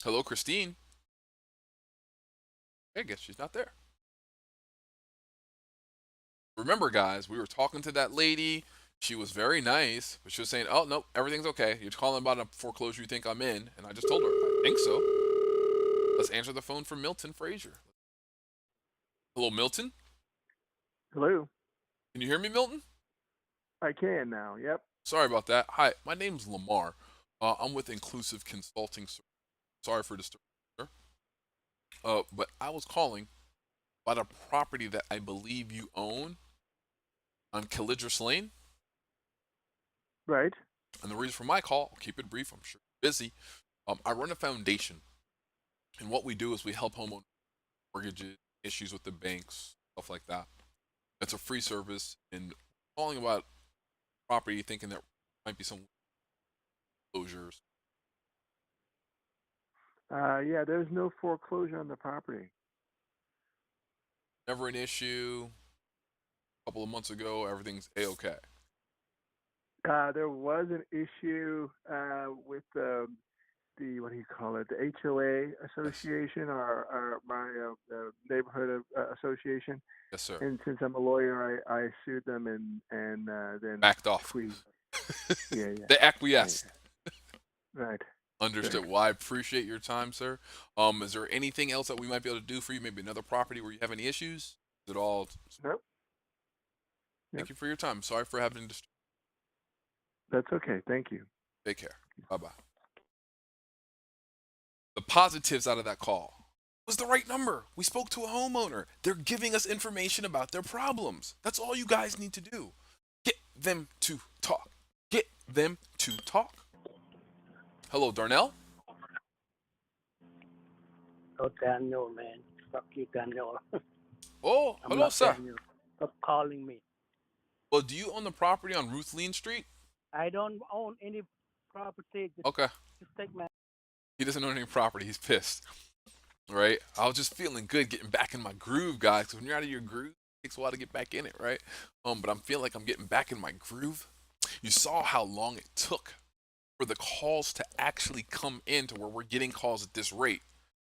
Hello, Christine. I guess she's not there. Remember, guys, we were talking to that lady. She was very nice, but she was saying, "Oh no, everything's okay. You're calling about a foreclosure you think I'm in," and I just told her, "I think so." Let's answer the phone for Milton Frazier. Hello, Milton. Hello. Can you hear me, Milton? I can now. Yep. Sorry about that. Hi, my name's Lamar. I'm with Inclusive Consulting. Sorry for disturbing, sir. But I was calling about a property that I believe you own on Calidris Lane. Right. And the reason for my call, I'll keep it brief, I'm sure you're busy. I run a foundation. And what we do is we help homeowners mortgages, issues with the banks, stuff like that. It's a free service. And calling about property, thinking there might be some closures. Yeah, there's no foreclosure on the property. Never an issue. A couple of months ago, everything's A-okay. There was an issue with the what do you call it? The HOA association or my neighborhood association. Yes, sir. And since I'm a lawyer, I sued them and then Backed off. Yeah. They acquiesced. Right. Understood. Sure. Well, I appreciate your time, sir. Is there anything else that we might be able to do for you? Maybe another property where you have any issues? Is it all? Nope. Thank you for your time. Sorry for having to. That's okay. Thank you. Take care. Bye-bye. The positives out of that call was the right number. We spoke to a homeowner. They're giving us information about their problems. That's all you guys need to do. Get them to talk. Get them to talk. Hello, Darnell. Oh, Daniel, man. Fuck you, Daniel. Oh, I'm hello, not sir. Daniel. Stop calling me. Well, do you own the property on Ruth Lean Street? I don't own any property. Okay. Just take my. He doesn't own any property. He's pissed. Right? I was just feeling good getting back in my groove, guys. Because when you're out of your groove, it takes a while to get back in it, right? But I'm feeling like I'm getting back in my groove. You saw how long it took for the calls to actually come in to where we're getting calls at this rate.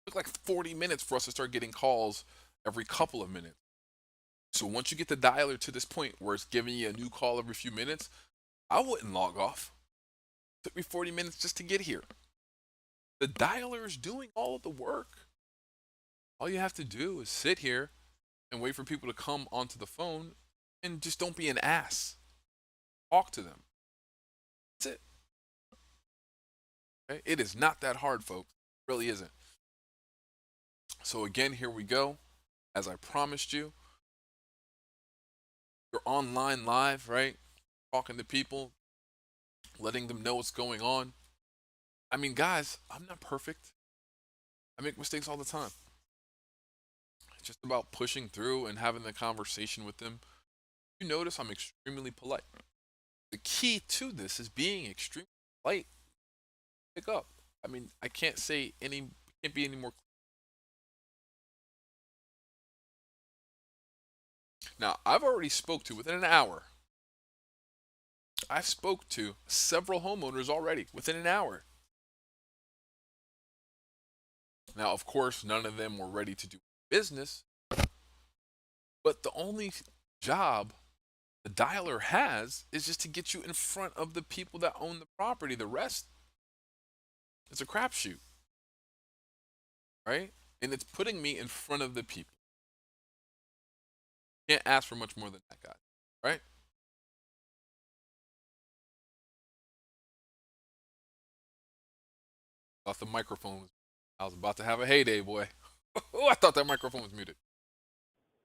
It took like 40 minutes for us to start getting calls every couple of minutes. So once you get the dialer to this point where it's giving you a new call every few minutes, I wouldn't log off. It took me 40 minutes just to get here. The dialer is doing all of the work. All you have to do is sit here and wait for people to come onto the phone and just don't be an ass. Talk to them. That's it. Okay? It is not that hard, folks. It really isn't. So again, here we go. As I promised you, you're online live, right? Talking to people, letting them know what's going on. I mean, guys, I'm not perfect. I make mistakes all the time. It's just about pushing through and having the conversation with them. You notice I'm extremely polite. The key to this is being extremely polite. Pick up. I mean, I can't be any more. Now, I've already spoke to, within an hour, I spoke to several homeowners already within an hour. Now, of course, none of them were ready to do business, but the only job the dialer has is just to get you in front of the people that own the property. The rest, it's a crapshoot, right? And it's putting me in front of the people. Can't ask for much more than that, guy, right? Thought the microphone was. I was about to have a heyday, boy. Oh, I thought that microphone was muted.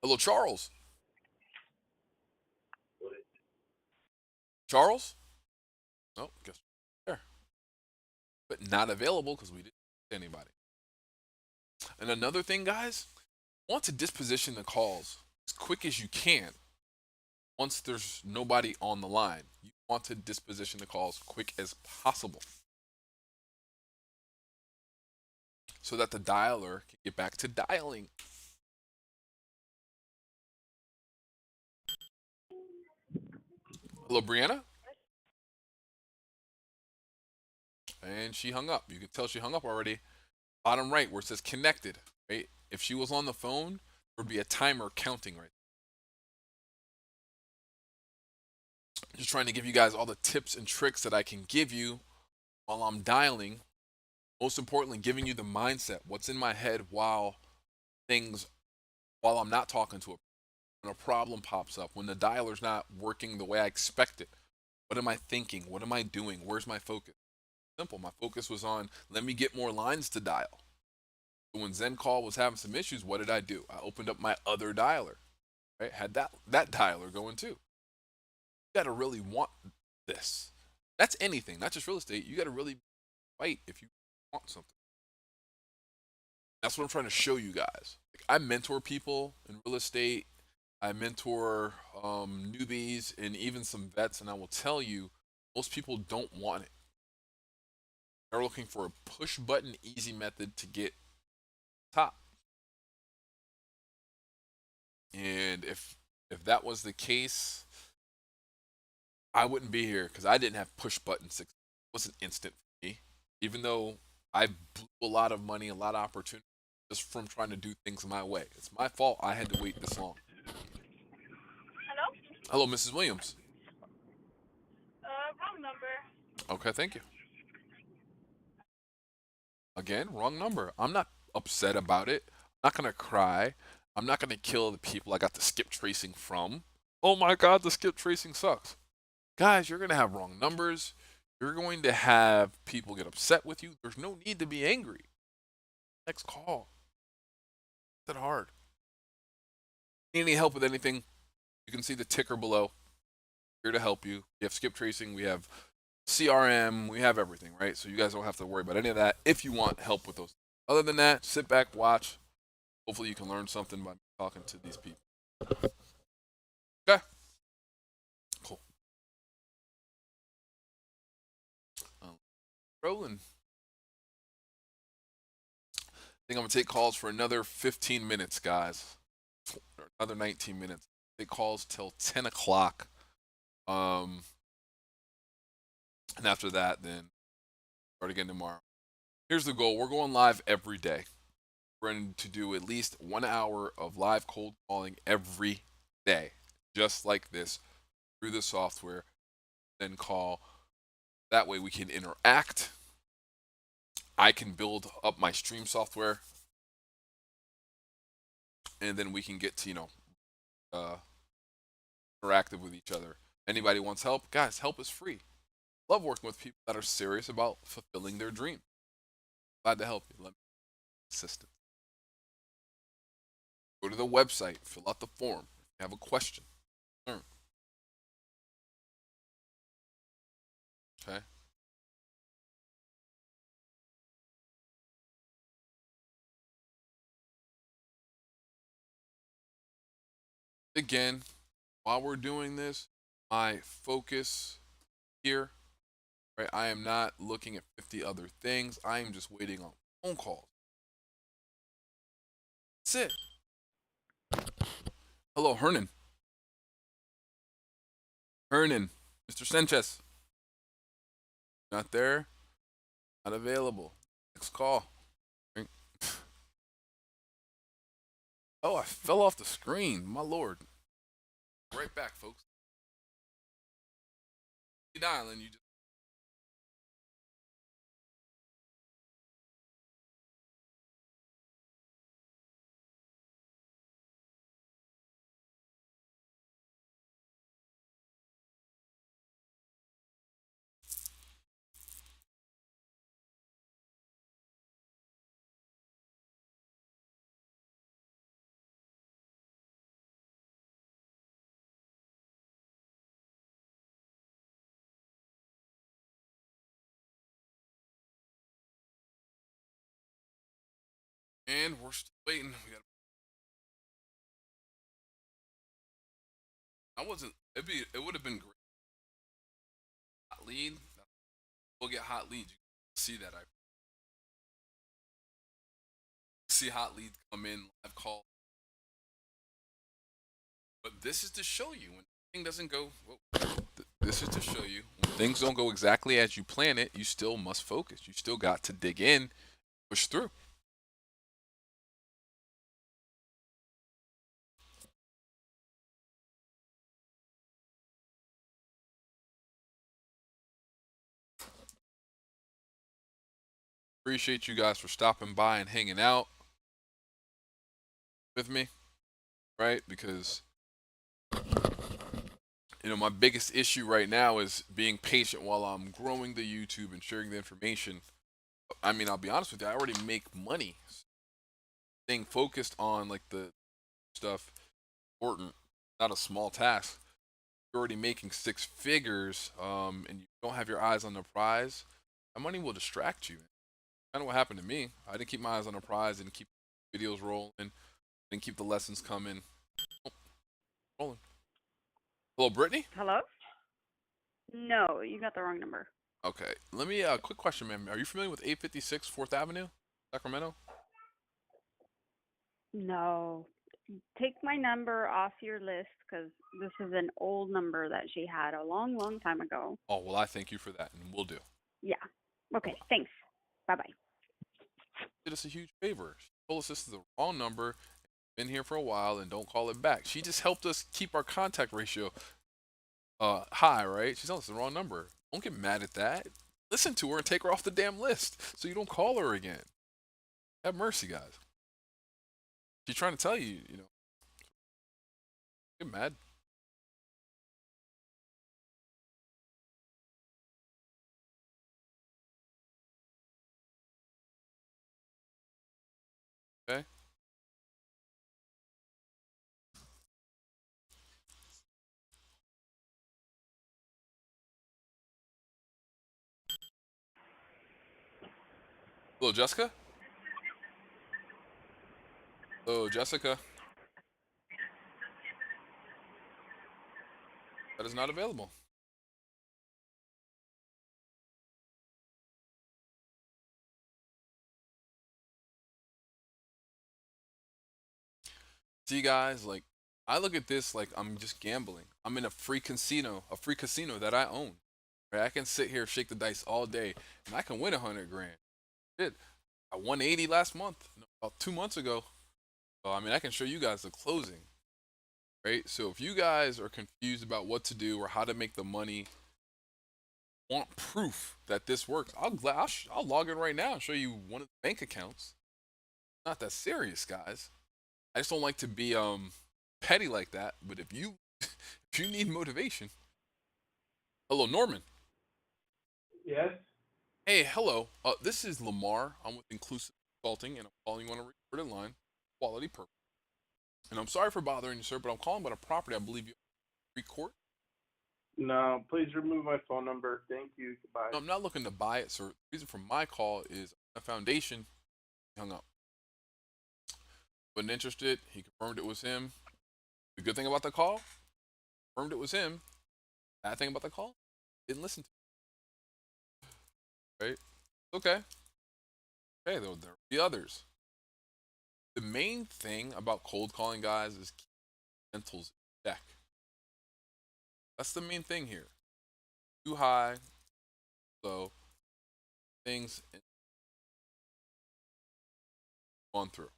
Hello, Charles. Charles? Oh, guess there. But not available because we didn't see anybody. And another thing, guys, I want to disposition the calls as quick as you can. Once there's nobody on the line, you want to disposition the calls quick as possible, so that the dialer can get back to dialing. Hello, Brianna? And she hung up. You can tell she hung up already. Bottom right where it says connected, right? If she was on the phone, there would be a timer counting right. Just trying to give you guys all the tips and tricks that I can give you while I'm dialing. Most importantly, giving you the mindset, what's in my head while I'm not talking to it. When a problem pops up, when the dialer's not working the way I expect it. What am I thinking? What am I doing? Where's my focus? Simple. My focus was on, let me get more lines to dial. So when ZenCall was having some issues, what did I do? I opened up my other dialer. Right? Had that dialer going too. You got to really want this. That's anything, not just real estate. You got to really fight if you want something. That's what I'm trying to show you guys. Like, I mentor people in real estate. I mentor newbies and even some vets, and I will tell you, most people don't want it. They're looking for a push button, easy method to get top. And if that was the case, I wouldn't be here because I didn't have push button success. It wasn't instant for me. Even though I blew a lot of money, a lot of opportunity just from trying to do things my way. It's my fault I had to wait this long. Hello? Hello, Mrs. Williams. Wrong number. Okay, thank you. Again, wrong number. I'm not upset about it. I'm not gonna cry. I'm not gonna kill the people I got the skip tracing from. Oh my god, the skip tracing sucks. Guys, you're gonna have wrong numbers. You're going to have people get upset with you. There's no need to be angry. Next call. It's that hard. Need any help with anything? You can see the ticker below. Here to help you. We have skip tracing. We have CRM. We have everything, right? So you guys don't have to worry about any of that if you want help with those. Other than that, sit back, watch. Hopefully you can learn something by talking to these people. Okay. Cool. Rolling. I think I'm going to take calls for another 15 minutes, guys. Or another 19 minutes. Take calls till 10 o'clock. And after that, then start again tomorrow. Here's the goal. We're going live every day. We're going to do at least 1 hour of live cold calling every day. Just like this. Through the software. Then call. That way we can interact. I can build up my stream software. And then we can get to, interactive with each other. Anybody wants help? Guys, help is free. Love working with people that are serious about fulfilling their dream. Glad to help you. Let me assist. Go to the website, fill out the form. If you have a question, learn. Okay. Again, while we're doing this, my focus here, right? I am not looking at 50 other things. I am just waiting on phone calls. That's it. Hello, Hernan. Hernan, Mr. Sanchez. Not there. Not available. Next call. Oh, I fell off the screen. My lord. Right back, folks. Dialing, you just. And we're still waiting. It would have been great. Hot lead. We'll get hot leads. You can see that. I see hot leads come in, live call. But this is to show you when thing doesn't go. This is to show you when things don't go exactly as you plan it, you still must focus. You still got to dig in, push through. Appreciate you guys for stopping by and hanging out with me, right? Because my biggest issue right now is being patient while I'm growing the YouTube and sharing the information. I mean, I'll be honest with you, I already make money. Staying focused on like the stuff important, not a small task. You're already making six figures, and you don't have your eyes on the prize. That money will distract you. Kind of what happened to me. I didn't keep my eyes on the prize, didn't keep videos rolling, didn't keep the lessons coming. Rolling. Hello, Brittany? Hello? No, you got the wrong number. Okay. Let me, quick question, man. Are you familiar with 856 4th Avenue, Sacramento? No. Take my number off your list because this is an old number that she had a long, long time ago. Oh, well, I thank you for that, and we'll do. Yeah. Okay, thanks. Bye-bye. Did us a huge favor. She told us this is the wrong number, been here for a while, and don't call it back. She just helped us keep our contact ratio high, right? She's telling us the wrong number. Don't get mad at that. Listen to her and take her off the damn list so you don't call her again. Have mercy, guys. She's trying to tell you, get mad. Okay? Hello, Jessica? Hello, Jessica? That is not available. See, guys, like, I look at this like I'm just gambling. I'm in a free casino that I own. Right? I can sit here, shake the dice all day, and I can win 100 grand. Shit, I won 80 last month, about 2 months ago. So, I mean, I can show you guys the closing, right? So if you guys are confused about what to do or how to make the money, want proof that this works, I'll log in right now and show you one of the bank accounts. Not that serious, guys. I just don't like to be petty like that. But if you if you need motivation, hello, Norman. Yes. Hey, hello. This is Lamar. I'm with Inclusive Consulting, and I'm calling you on a recorded line, quality purpose. And I'm sorry for bothering you, sir, but I'm calling about a property I believe you record. No, please remove my phone number. Thank you. Goodbye. No, I'm not looking to buy it, sir. The reason for my call is a foundation. He hung up. Wasn't interested. He confirmed it was him. The good thing about the call, confirmed it was him. Bad thing about the call, didn't listen to it. Right? Okay. Okay, there will be others. The main thing about cold calling, guys, is keep mentals in check. That's the main thing here. Too high, low, things gone through.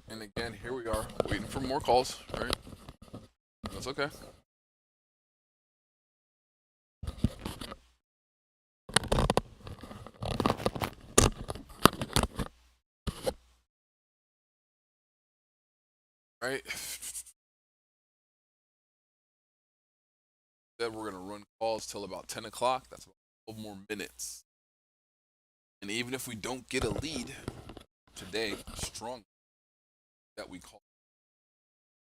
And again, here we are, waiting for more calls, right? That's okay. Right? Said we're gonna run calls till about 10 o'clock. That's about 12 more minutes. And even if we don't get a lead today, strong that we call.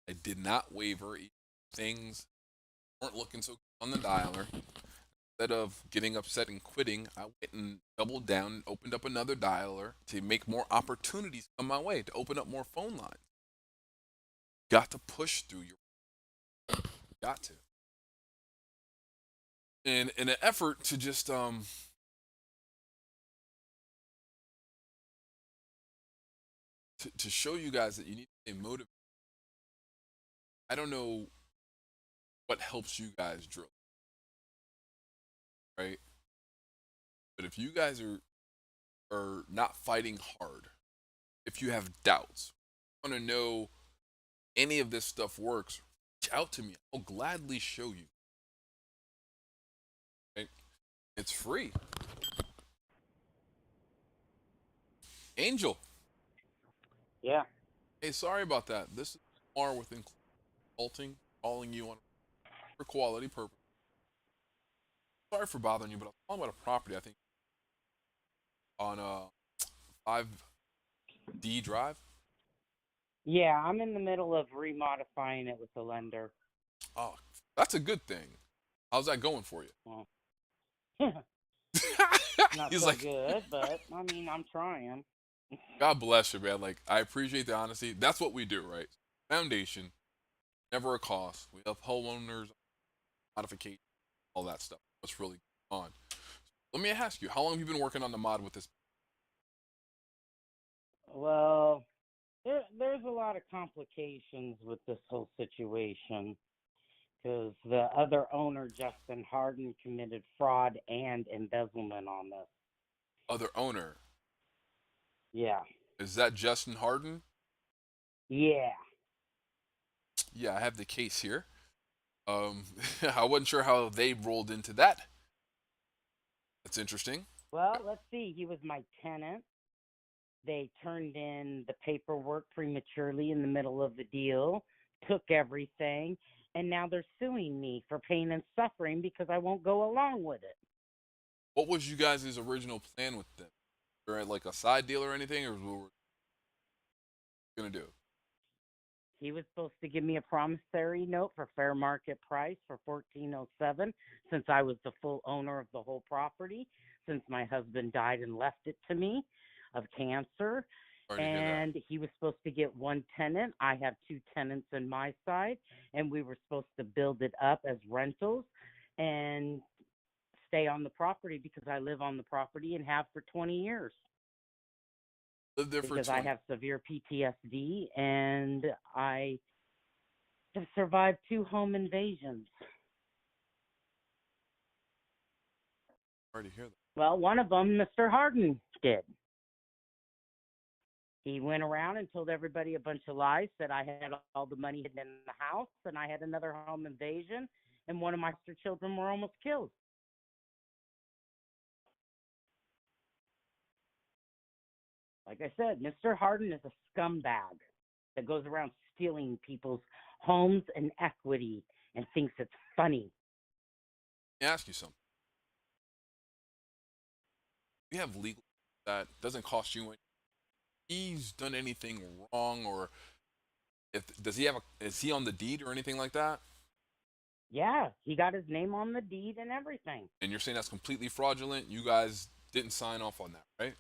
I did not waver. Things weren't looking so good on the dialer. Instead of getting upset and quitting, I went and doubled down and opened up another dialer to make more opportunities come my way, to open up more phone lines. Got to push through your. Got to. In an effort to just to show you guys that you need to stay motivated. I don't know what helps you guys drill, right? But if you guys are not fighting hard, if you have doubts, want to know any of this stuff works, reach out to me. I'll gladly show you. Right? It's free. Angel. Yeah. Hey, sorry about that. This is Mar with Consulting, calling you on for quality purpose. Sorry for bothering you, but I was calling about a property, I think, on 5D Drive. Yeah, I'm in the middle of remodifying it with the lender. Oh, that's a good thing. How's that going for you? Well, not He's so like, good, but I mean, I'm trying. God bless you, man. Like, I appreciate the honesty. That's what we do, right? Foundation, never a cost. We help homeowners, modification, all that stuff. What's really going on? Let me ask you, how long have you been working on the mod with this? Well, there's a lot of complications with this whole situation because the other owner, Justin Harden, committed fraud and embezzlement on this. Other owner. Yeah. Is that Justin Harden? Yeah. Yeah, I have the case here. I wasn't sure how they rolled into that. That's interesting. Well, let's see. He was my tenant. They turned in the paperwork prematurely in the middle of the deal, took everything, and now they're suing me for pain and suffering because I won't go along with it. What was you guys' original plan with them? Or like a side deal or anything, or what were you gonna do? He was supposed to give me a promissory note for fair market price for $14.07 since I was the full owner of the whole property, since my husband died and left it to me of cancer. Sorry to hear that. And he was supposed to get one tenant. I have two tenants on my side, and we were supposed to build it up as rentals and stay on the property because I live on the property and have for 20 years. Lived there for Because 20. I have severe PTSD and I have survived 2 home invasions. Sorry to hear that. Well, one of them, Mr. Harden did. He went around and told everybody a bunch of lies, said I had all the money hidden in the house and I had another home invasion and one of my sister children were almost killed. Like I said, Mr. Harden is a scumbag that goes around stealing people's homes and equity and thinks it's funny. Let me ask you something. You have legal that doesn't cost you anything. He's done anything wrong, or is he on the deed or anything like that? Yeah, he got his name on the deed and everything. And you're saying that's completely fraudulent? You guys didn't sign off on that, right?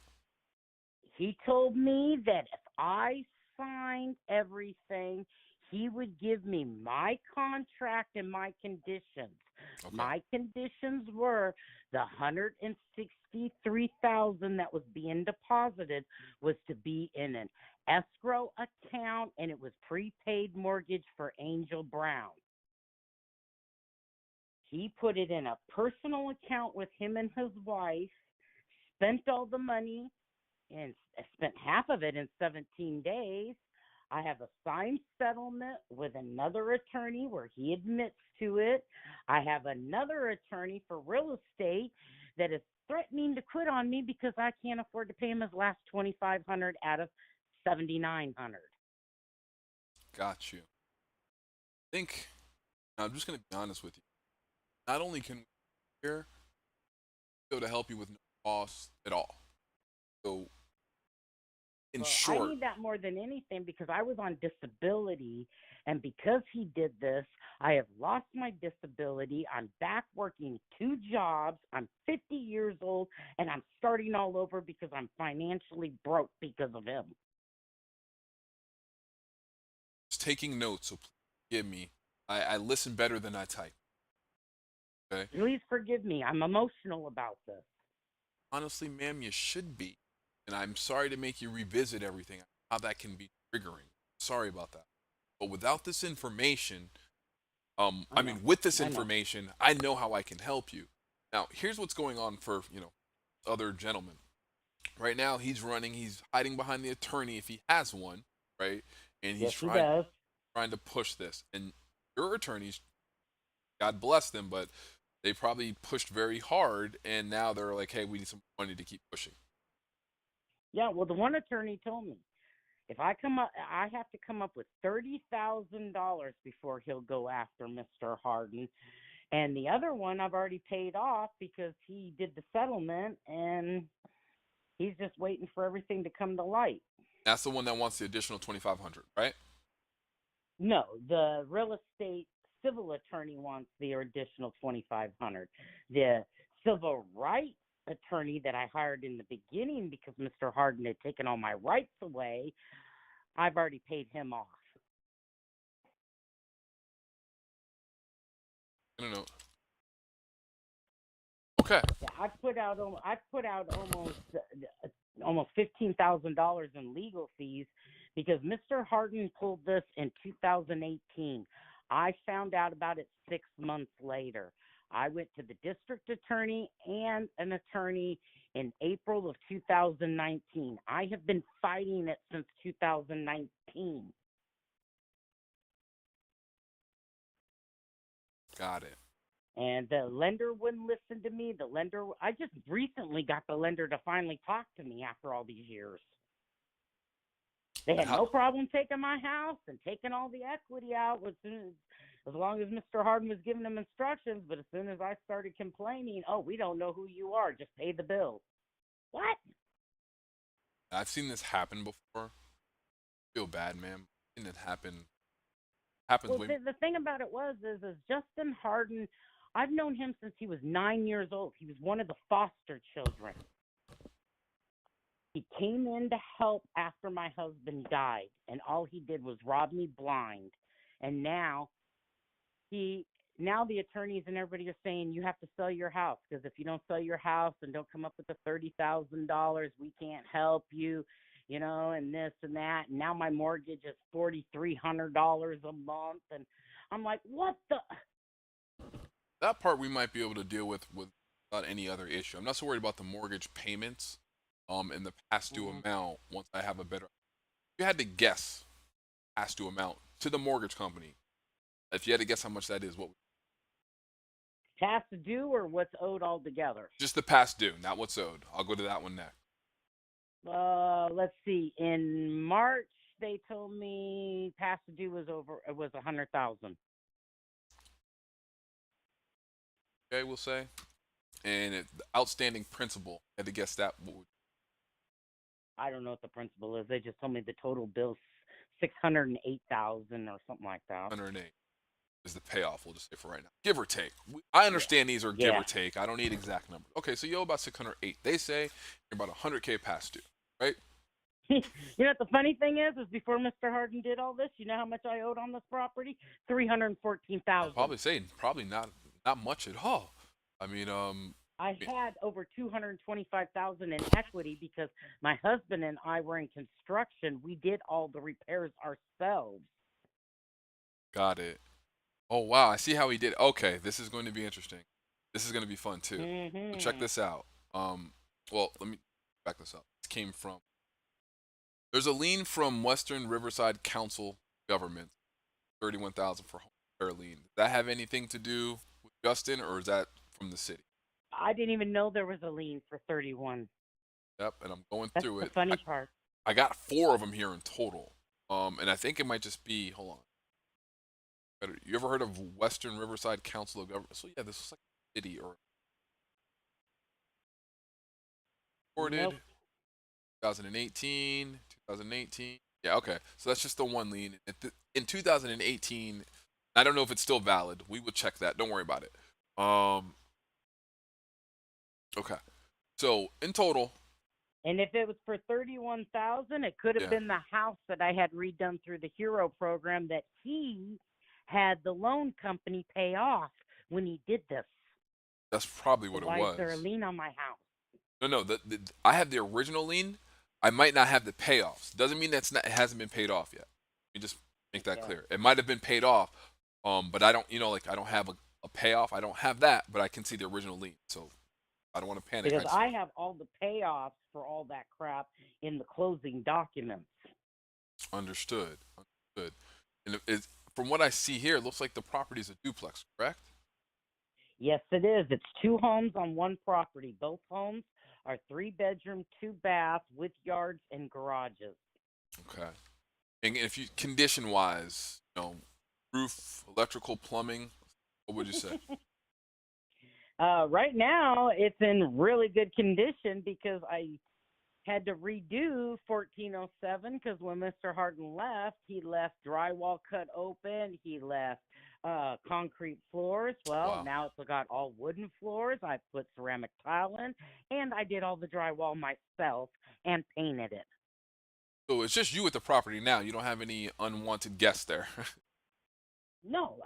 He told me that if I signed everything, he would give me my contract and my conditions. Okay. My conditions were the $163,000 that was being deposited was to be in an escrow account, and it was prepaid mortgage for Angel Brown. He put it in a personal account with him and his wife, spent all the money, and spent half of it in 17 days. I have a signed settlement with another attorney where he admits to it. I have another attorney for real estate that is threatening to quit on me because I can't afford to pay him his last $2,500 out of $7,900. Got you. I think I'm just going to be honest with you. Not only can we here go to help you with no cost at all. So, in Well, short, I need that more than anything because I was on disability, and because he did this, I have lost my disability. I'm back working 2 jobs. I'm 50 years old, and I'm starting all over because I'm financially broke because of him. just taking notes, so please forgive me. I listen better than I type. Okay? Please forgive me. I'm emotional about this. Honestly, ma'am, you should be. And I'm sorry to make you revisit everything. how that can be triggering. Sorry about that. But without this information, I mean, with this I know. information, I know how I can help you. Now, here's what's going on for, other gentlemen. Right now, he's hiding behind the attorney if he has one, right? And he's Yes, he does. trying to push this. And your attorneys, God bless them, but they probably pushed very hard, and now they're like, hey, we need some money to keep pushing. Yeah, well, the one attorney told me if I come up, I have to come up with $30,000 before he'll go after Mr. Harden. And the other one I've already paid off because he did the settlement, and he's just waiting for everything to come to light. That's the one that wants the additional $2,500, right? No, the real estate civil attorney wants the additional $2,500. The civil rights attorney that I hired in the beginning because Mr. Harden had taken all my rights away, I've already paid him off. No. Okay. Yeah, I've put out almost $15,000 in legal fees because Mr. Harden pulled this in 2018. I found out about it 6 months later. I went to the district attorney and an attorney in April of 2019. I have been fighting it since 2019. Got it. And the lender wouldn't listen to me. I just recently got the lender to finally talk to me after all these years. They had no problem taking my house and taking all the equity out as long as Mr. Harden was giving them instructions. But as soon as I started complaining, oh, we don't know who you are, just pay the bill. What? I've seen this happen before. I feel bad, man. I've seen it happen. Happens Well, way. the thing about it is Justin Harden, I've known him since he was 9 years old. He was one of the foster children. He came in to help after my husband died, and all he did was rob me blind. And now the attorneys and everybody are saying you have to sell your house because if you don't sell your house and don't come up with the $30,000, we can't help you, and this and that. And now my mortgage is $4,300 a month, and I'm like, what the? That part we might be able to deal with without any other issue. I'm not so worried about the mortgage payments, and the past due amount. Once I have a better, if you had to guess past due amount to the mortgage company, if you had to guess how much that is, what? Past due or what's owed altogether? Just the past due, not what's owed. I'll go to that one next. Let's see. In March, they told me past due was $100,000. Okay, we'll say, and the outstanding principal. I had to guess that. I don't know what the principal is. They just told me the total bill's $608,000 or something like that. 108 is the payoff. We'll just say for right now, give or take. I understand these are give or take. I don't need exact numbers. Okay, so you owe about 608. They say you're about 100K past due, right? You know what the funny thing is before Mr. Harden did all this, you know how much I owed on this property? $314,000. Probably say not much at all. I mean, I had over $225,000 in equity because my husband and I were in construction. We did all the repairs ourselves. Got it. Oh wow, I see how he did. Okay, this is going to be interesting. This is going to be fun too. So check this out. Well, let me back this up. This came from. There's a lien from Western Riverside Council government, $31,000 for home repair lien. Does that have anything to do with Justin, or is that from the city? I didn't even know there was a lien for 31. Yep, and I'm going That's through the it. funny part. I got 4 of them here in total. And I think it might just be. Hold on. You ever heard of Western Riverside Council of Government? So yeah, this is like a city or. Recorded. Nope. 2018. Yeah, okay. So that's just the one lien. In 2018, I don't know if it's still valid. We will check that. Don't worry about it. Okay. So in total. And if it was for $31,000, it could have been the house that I had redone through the Hero program that he had the loan company pay off when he did this. That's probably what it was. Why is there a lien on my house? No. I have the original lien. I might not have the payoffs. Doesn't mean it hasn't been paid off yet. Let me just make that Okay. clear. It might have been paid off, but I don't, I don't have a payoff. I don't have that, but I can see the original lien. So I don't want to panic. Because I have all the payoffs for all that crap in the closing documents. Understood. Understood. And from what I see here, it looks like the property is a duplex, correct? Yes, it is. It's 2 homes on one property. Both homes are 3-bedroom, 2-bath with yards and garages. Okay. And if you condition wise, roof, electrical, plumbing, what would you say? Right now, it's in really good condition because I had to redo 1407 because when Mr. Harden left, he left drywall cut open. He left concrete floors. Well, Wow. now it's got all wooden floors. I put ceramic tile in, and I did all the drywall myself and painted it. So it's just you with the property now. You don't have any unwanted guests there. No,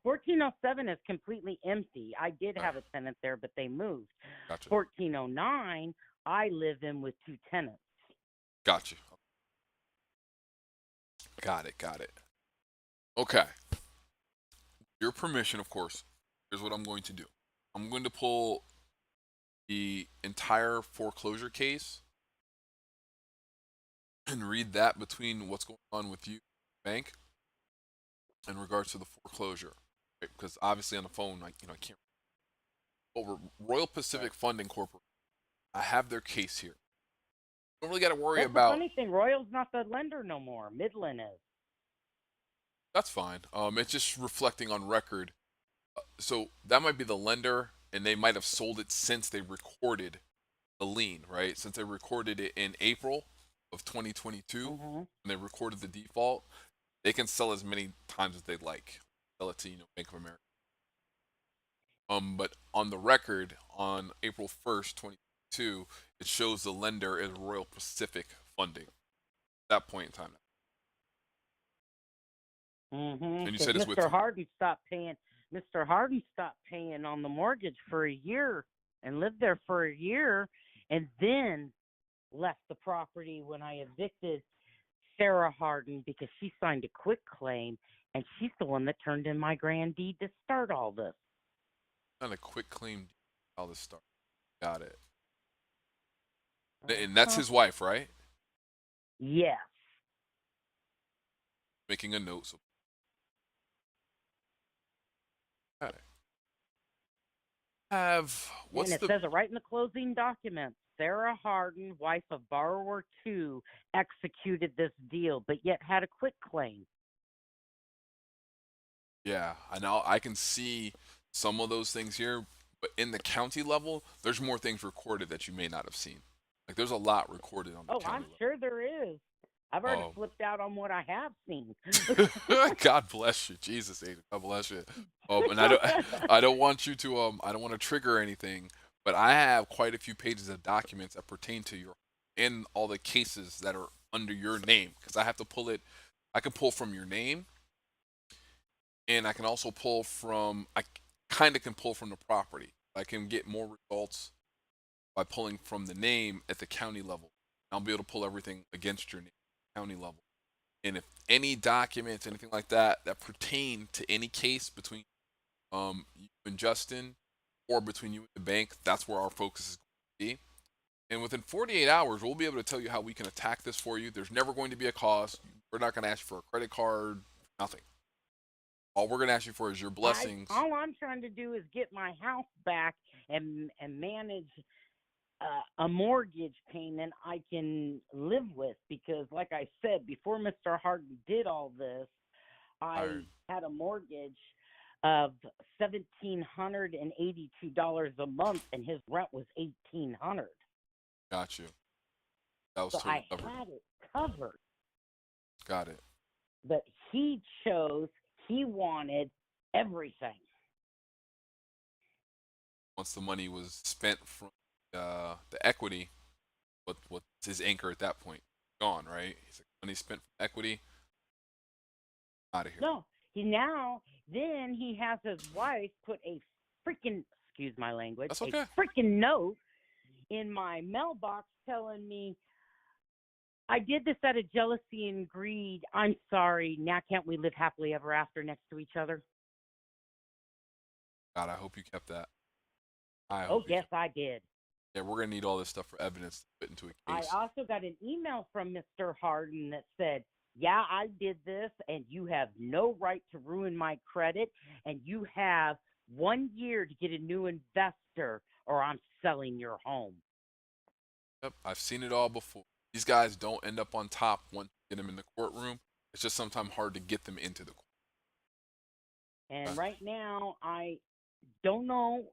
1407 is completely empty. I did have a tenant there, but they moved. Gotcha. 1409, I live in with 2 tenants. Gotcha. Got it. Okay. Your permission, of course. Here's what I'm going to do. I'm going to pull the entire foreclosure case and read that between what's going on with you, bank, in regards to the foreclosure. Right? Because obviously on the phone, I can't. Over Royal Pacific Funding Corporation, I have their case here. Don't really got to worry That's about. the funny thing. Royal's not the lender no more. Midland is. That's fine. It's just reflecting on record. So that might be the lender, and they might have sold it since they recorded the lien, right? Since they recorded it in April of 2022, and they recorded the default, they can sell as many times as they like. Sell it to Bank of America. But on the record, on April 1st, 2022, it shows the lender is Royal Pacific Funding. At that point in time. And you said it's with Mr. Harden stopped paying. Mr. Harden stopped paying on the mortgage for a year and lived there for a year, and then left the property when I evicted Sarah Harden because she signed a quit claim, and she's the one that turned in my grand deed to start all this. Not a quick claim. All this start. Got it. And that's his wife, right? Yes. Making a note. So. Got it. What's and it says it right in the closing documents. Sarah Harden, wife of borrower 2, executed this deal, but yet had a quit claim. Yeah, I can see some of those things here, but in the county level, there's more things recorded that you may not have seen. Like there's a lot recorded on the county I'm level. sure there is. I've already flipped out on what I have seen. God bless you, Jesus, Aiden. God bless you. And I don't want you to I don't want to trigger anything, but I have quite a few pages of documents that pertain to your and all the cases that are under your name because I have to pull it. I can pull from your name, and I can also pull from. I kind of can pull from the property. I can get more results by pulling from the name at the county level. I'll be able to pull everything against your name. County level, and if any documents, anything like that pertain to any case between you and Justin, or between you and the bank, that's where our focus is going to be. And within 48 hours, we'll be able to tell you how we can attack this for you. There's never going to be a cost. We're not going to ask you for a credit card. Nothing. All we're going to ask you for is your blessings. All I'm trying to do is get my house back and manage a mortgage payment I can live with because, like I said, before Mr. Harden did all this, I had a mortgage of $1,782 a month, and his rent was $1,800. Got you. That was so totally I had it covered. Got it. But he wanted everything. Once the money was spent from the equity, what's his anchor at that point? Gone, right? He's like, money spent from equity, out of here. No, then he has his wife put a freaking, excuse my language, That's okay. a freaking note in my mailbox telling me I did this out of jealousy and greed. I'm sorry. Now can't we live happily ever after next to each other? God, I hope you kept that. I Oh, hope you yes, kept. I did. Yeah, we're gonna need all this stuff for evidence to put into a I case. also got an email from Mr. Harden that said, yeah, I did this, and you have no right to ruin my credit, and you have 1 year to get a new investor, or I'm selling your home. Yep, I've seen it all before. These guys don't end up on top once you get them in the courtroom. It's just sometimes hard to get them into the court. And right now, I don't know.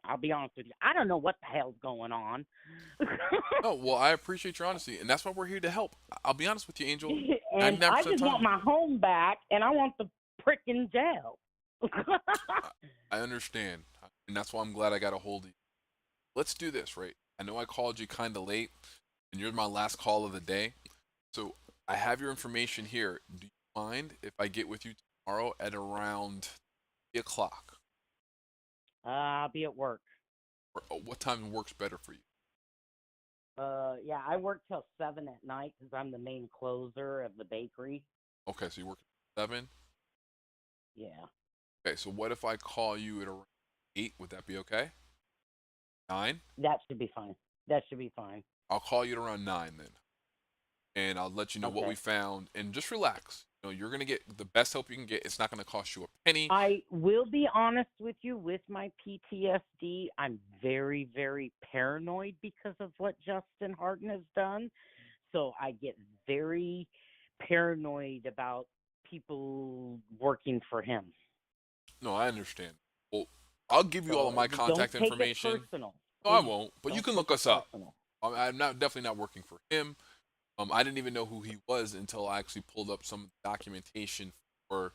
I'll be honest with you. I don't know what the hell's going on. Oh, well, I appreciate your honesty, and that's why we're here to help. I'll be honest with you, Angel. And I 99% just want my home back, and I want the prick in jail. I understand, and that's why I'm glad I got a hold of you. Let's do this, right? I know I called you kind of late, and you're my last call of the day. So I have your information here. Do you mind if I get with you tomorrow at around 3 o'clock? I'll be at work. Or what time works better for you? Yeah, I work till 7 at night because I'm the main closer of the bakery. Okay, so you work at 7? Yeah. Okay, so what if I call you at around 8? Would that be okay? 9? That should be fine. That should be fine. I'll call you at around 9 then. And I'll let you know what Okay. we found. And just relax. You know, you're going to get the best help you can get. It's not going to cost you a penny. I will be honest with you, with my PTSD, I'm very, very paranoid because of what Justin Harden has done. So I get very paranoid about people working for him. No, I understand. Well, I'll give you all of my contact don't take information. It personal. No, I Please, won't. But you don't can look take us it up. personal. I'm definitely not working for him. I didn't even know who he was until I actually pulled up some documentation for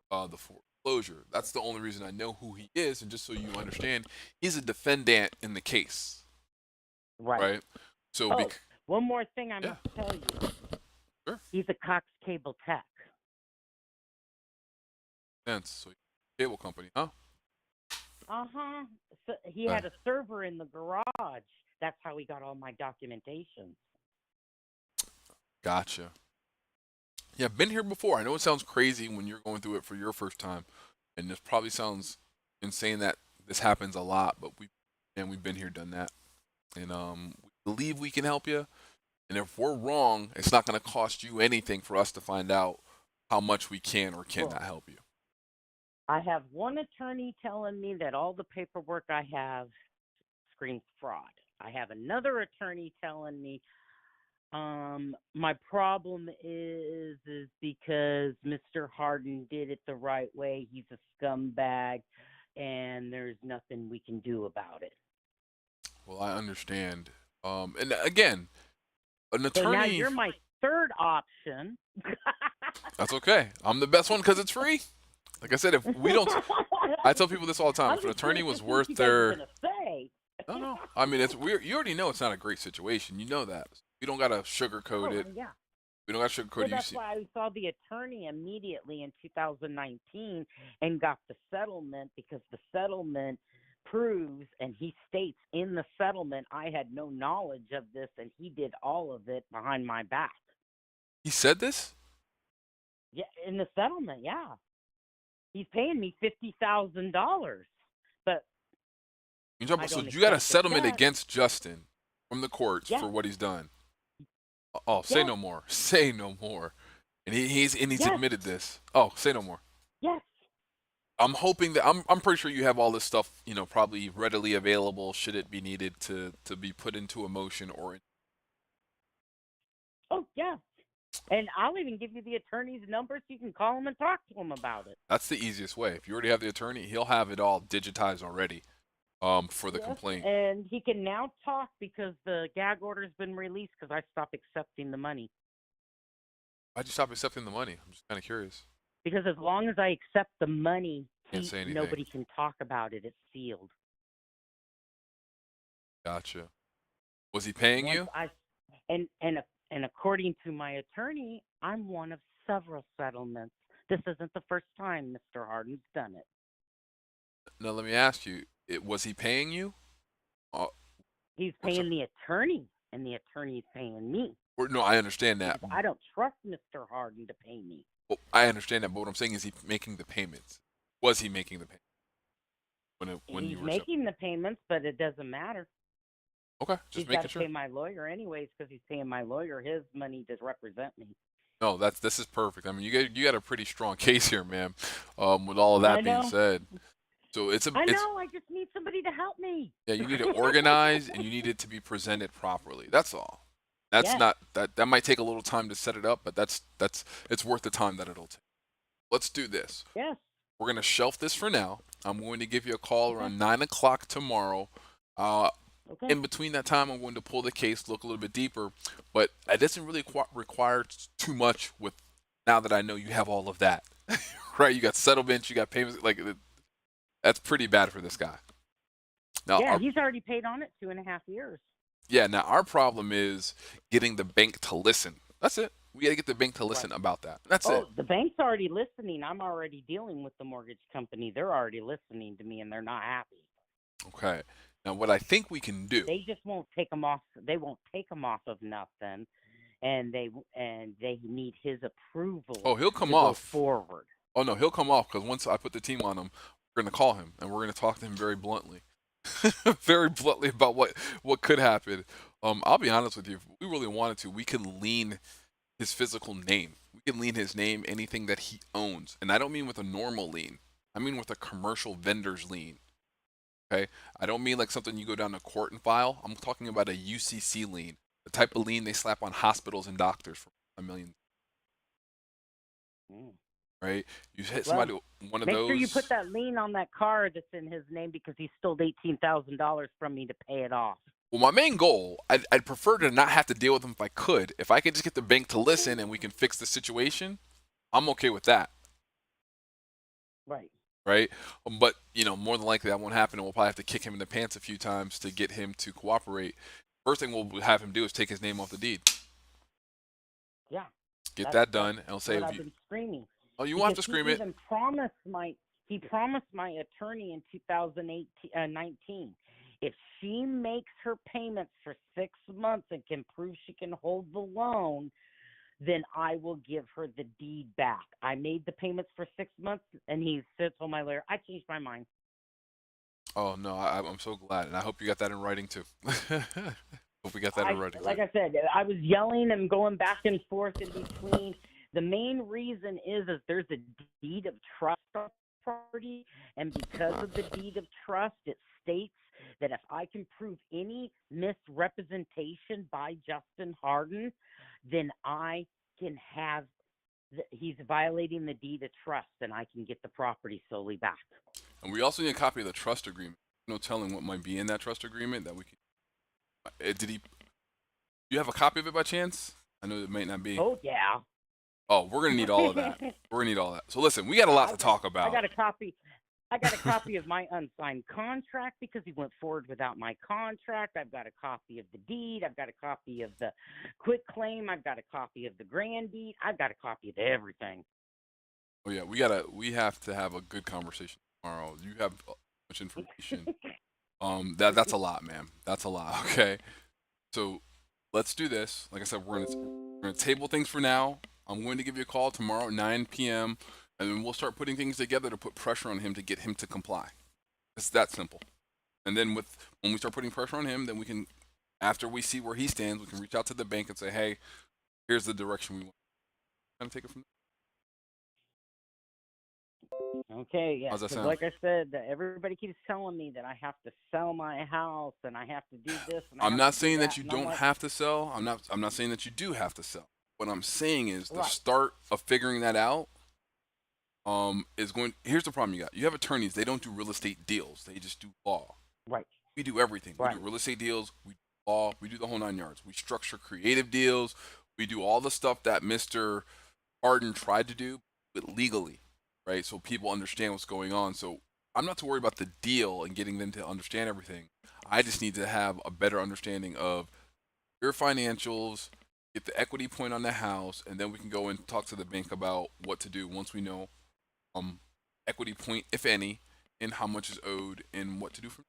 the foreclosure. That's the only reason I know who he is. And just so you understand, he's a defendant in the case. Right. So, Oh, one more thing I Yeah. must tell you. Sure. He's a Cox Cable Tech. so cable company, huh? Uh-huh. So he had a server in the garage. That's how he got all my documentation. Gotcha. Yeah, I've been here before. I know it sounds crazy when you're going through it for your first time, and this probably sounds insane that this happens a lot, but we've been here, done that, and we believe we can help you. And if we're wrong, it's not going to cost you anything for us to find out how much we can or cannot help you. I have one attorney telling me that all the paperwork I have screams fraud. I have another attorney telling me my problem is because Mr. Harden did it the right way. He's a scumbag, and there's nothing we can do about it. Well, I understand. And again, an attorney. So now you're my third option. That's okay. I'm the best one because it's free. Like I said, if we don't, I tell people this all the time. If an attorney was worth their, no. I mean, it's weird. You already know it's not a great situation. You know that. We don't gotta sugarcoat it. Yeah. We don't gotta sugarcoat it. That's why I saw the attorney immediately in 2019 and got the settlement, because the settlement proves, and he states in the settlement, I had no knowledge of this, and he did all of it behind my back. He said this? Yeah, in the settlement, yeah. He's paying me $50,000, but So you got a settlement against Justin from the courts for what he's done. Oh, say no more. Say no more. And he's admitted this. Oh, say no more. Yes. I'm hoping that I'm pretty sure you have all this stuff, probably readily available should it be needed to be put into a motion or. Oh yeah. And I'll even give you the attorney's number so you can call him and talk to him about it. That's the easiest way. If you already have the attorney, he'll have it all digitized already for the complaint. And he can now talk because the gag order's been released because I stopped accepting the money. Why'd you stop accepting the money? I'm just kind of curious. Because as long as I accept the money, Can't say anything. nobody can talk about it. It's sealed. Gotcha. Was he paying you? And according to my attorney, I'm one of several settlements. This isn't the first time Mr. Harden's done it. Now, let me ask you, was he paying you? He's paying the attorney and the attorney's paying me. No, I understand that. Because I don't trust Mr. Harden to pay me. Well, I understand that, but what I'm saying is, he making the payments? Was he making the payments when He's you were making the payments, but it doesn't matter. Okay, just He's got making to sure. pay my lawyer anyways because he's paying my lawyer his money to represent me. No, this is perfect. I mean, you got a pretty strong case here, man. With all of that being said, so it's I know. I just need somebody to help me. yeah, you need to organize and you need it to be presented properly. That's all. That's Yes. not that might take a little time to set it up, but that's it's worth the time that it'll take. Let's do this. Yes. We're gonna shelf this for now. I'm going to give you a call around 9 o'clock tomorrow. Okay. In between that time, I'm going to pull the case, look a little bit deeper, but it doesn't really require too much with now that I know you have all of that, right? You got settlements, you got payments, that's pretty bad for this guy. Now, Yeah, he's already paid on it 2.5 years. yeah, now our problem is getting the bank to listen. That's it. We got to get the bank to listen about that. That's it. The bank's already listening. I'm already dealing with the mortgage company. They're already listening to me, and they're not happy. Okay. Now, what I think we can do. They just won't take them off. They won't take them off of nothing, and they need his approval. Oh, he'll come to off go forward. Oh no, he'll come off because once I put the team on him, we're gonna call him and we're gonna talk to him very bluntly, very bluntly about what could happen. I'll be honest with you. If we really wanted to, we could lean his physical name. We can lean his name, anything that he owns, and I don't mean with a normal lien. I mean with a commercial vendor's lien. Okay, I don't mean like something you go down to court and file. I'm talking about a UCC lien, the type of lien they slap on hospitals and doctors for $1 million. Right? You hit somebody with one of Make those. sure you put that lien on that car that's in his name because he stole $18,000 from me to pay it off. Well, my main goal, I'd prefer to not have to deal with him if I could. If I could just get the bank to listen and we can fix the situation, I'm okay with that. Right. Right? But, more than likely that won't happen, and we'll probably have to kick him in the pants a few times to get him to cooperate. First thing we'll have him do is take his name off the deed. Yeah. Get that done, and I'll say, I've been screaming. Oh, you won't have to scream it. He promised my attorney in 2019, if she makes her payments for 6 months and can prove she can hold the loan, then I will give her the deed back. I made the payments for 6 months, and he said to my lawyer, I changed my mind. Oh, no, I'm so glad, and I hope you got that in writing, too. Hope we got that in writing. Like I said, I was yelling and going back and forth in between. The main reason is there's a deed of trust on the property, and because of the deed of trust, it states that if I can prove any misrepresentation by Justin Harden, then I can have he's violating the deed of trust, and I can get the property solely back. And we also need a copy of the trust agreement. No telling what might be in that trust agreement that we can. Do you have a copy of it by chance? I know it might not be. Oh yeah. Oh, we're gonna need all of that. We're gonna need all that. So listen, we got a lot to talk about. I got a copy of my unsigned contract because he went forward without my contract. I've got a copy of the deed. I've got a copy of the quitclaim. I've got a copy of the grand deed. I've got a copy of everything. Oh yeah, we have to have a good conversation tomorrow. You have much information. That's a lot, man. That's a lot. Okay. So let's do this. Like I said, we're gonna table things for now. I'm going to give you a call tomorrow at 9 p.m. and then we'll start putting things together to put pressure on him to get him to comply. It's that simple. And then when we start putting pressure on him, then we can, after we see where he stands, we can reach out to the bank and say, hey, here's the direction we want. Kind of take it from there. Okay, yeah. How's that 'cause sound? like I said, everybody keeps telling me that I have to sell my house and I have to do this. And I I'm have not to do saying that you and I'm don't like, have to sell. I'm not saying that you do have to sell. What I'm saying is the Right. start of figuring that out is going. Here's the problem you got. You have attorneys. They don't do real estate deals. They just do law. Right. We do everything. Right. We do real estate deals. We do law. We do the whole 9 yards. We structure creative deals. We do all the stuff that Mr. Harden tried to do, but legally, right? So people understand what's going on. So I'm not too worried about the deal and getting them to understand everything. I just need to have a better understanding of your financials, get the equity point on the house, and then we can go and talk to the bank about what to do once we know equity point, if any, and how much is owed and what to do from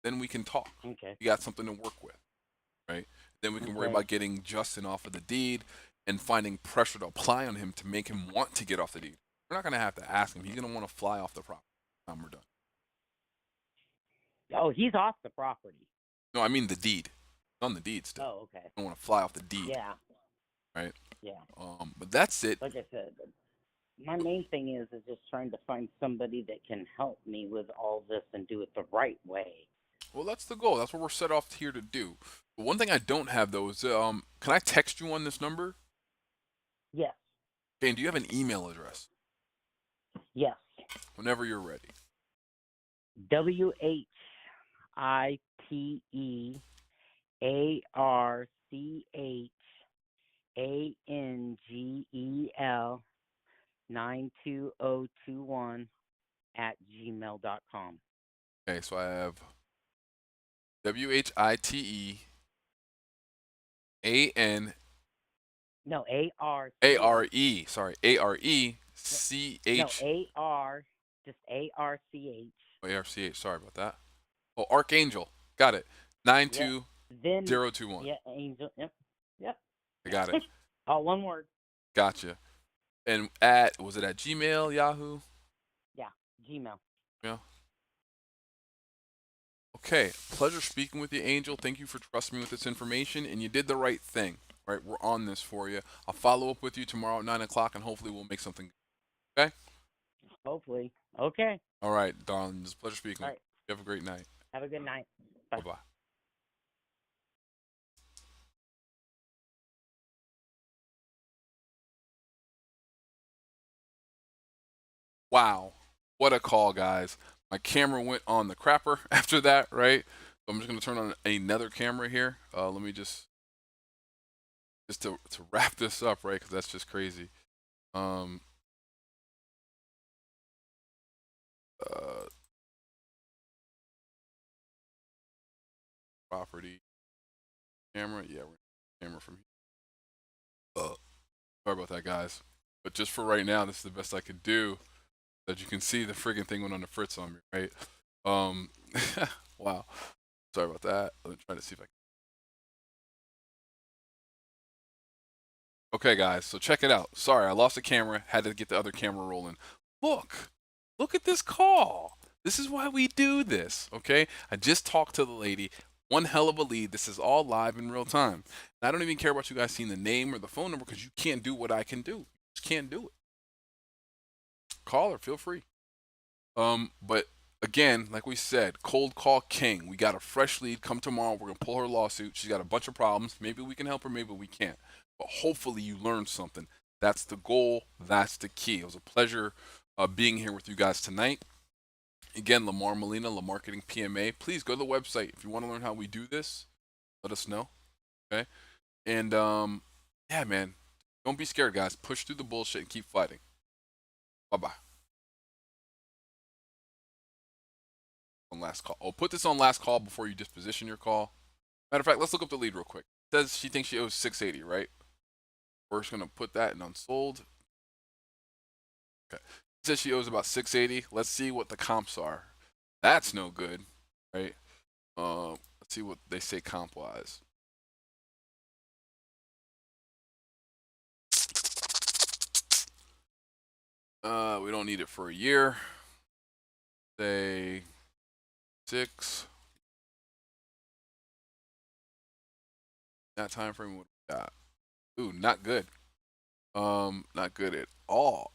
there. Then we can talk. Okay. You got something to work with, right? Then we can worry Okay. about getting Justin off of the deed and finding pressure to apply on him to make him want to get off the deed. We're not going to have to ask him. He's going to want to fly off the property by the time we're done. Oh, he's off the property. No, I mean the deed. It's on the deed still. Oh, okay. I don't want to fly off the deed. Yeah. Right? Yeah. But that's it. Like I said, my main thing is just trying to find somebody that can help me with all this and do it the right way. Well, that's the goal. That's what we're set off here to do. But one thing I don't have, though, is can I text you on this number? Yes. Okay, and do you have an email address? Yes. Whenever you're ready. WHITEARCHANGEL 92021 @gmail.com. Okay, so I have WHITEAN No, AR. ARE. Sorry, ARECH. No, AR. Just ARCH. ARCH. Sorry about that. Oh, Archangel. Got it. 92021. Yeah, Angel. Yep. I got it. All one word. Gotcha. And was it at Gmail, Yahoo? Yeah, Gmail. Yeah. Okay. Pleasure speaking with you, Angel. Thank you for trusting me with this information, and you did the right thing. All right, we're on this for you. I'll follow up with you tomorrow at 9 o'clock, and hopefully we'll make something. Okay? Hopefully. Okay. All right, darling. It's a pleasure speaking All with right. you. You have a great night. Have a good night. Bye. Bye-bye. Wow. What a call, guys. My camera went on the crapper after that, right? So I'm just going to turn on another camera here. Let me just to wrap this up, right? Because that's just crazy. Property camera. Yeah, we're camera from here. Sorry about that, guys. But just for right now, this is the best I could do. That you can see the friggin' thing went on the fritz on me, right? Wow. Sorry about that. Let me try to see if I can. Okay, guys, so check it out. Sorry, I lost the camera. Had to get the other camera rolling. Look at this call. This is why we do this, okay? I just talked to the lady. One hell of a lead. This is all live in real time. And I don't even care about you guys seeing the name or the phone number because you can't do what I can do. You just can't do it. Call her, feel free. But again, like we said, cold call king. We got a fresh lead. Come tomorrow. We're gonna pull her lawsuit. She's got a bunch of problems. Maybe we can help her. Maybe we can't. But hopefully you learned something. That's the goal. That's the key. It was a pleasure being here with you guys tonight. Again, Lamar Molina, LaMarketing PMA. Please go to the website if you want to learn how we do this. Let us know. Okay. And yeah, man, don't be scared, guys. Push through the bullshit and keep fighting. Bye-bye. On last call. Oh, put this on last call before you disposition your call. Matter of fact, let's look up the lead real quick. It says she thinks she owes $680, right? We're just gonna put that in unsold. Okay. It says she owes about $680. Let's see what the comps are. That's no good, right? Let's see what they say comp wise. We don't need it for a year. Say 6. That time frame, what we got? Ooh, not good. Not good at all.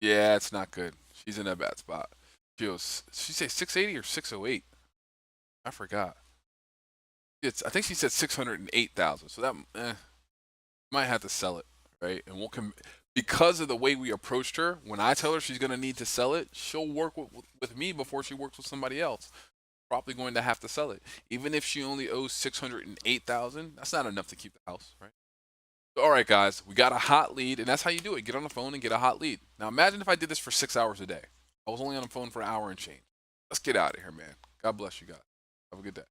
Yeah, it's not good. She's in a bad spot. She say 680 or 608? I forgot. I think she said 608,000. So that might have to sell it, right? And we'll because of the way we approached her. When I tell her she's gonna need to sell it, she'll work with me before she works with somebody else. Probably going to have to sell it, even if she only owes 608,000. That's not enough to keep the house, right? So, all right, guys, we got a hot lead, and that's how you do it. Get on the phone and get a hot lead. Now, imagine if I did this for 6 hours a day. I was only on the phone for an hour and change. Let's get out of here, man. God bless you guys. Have a good day.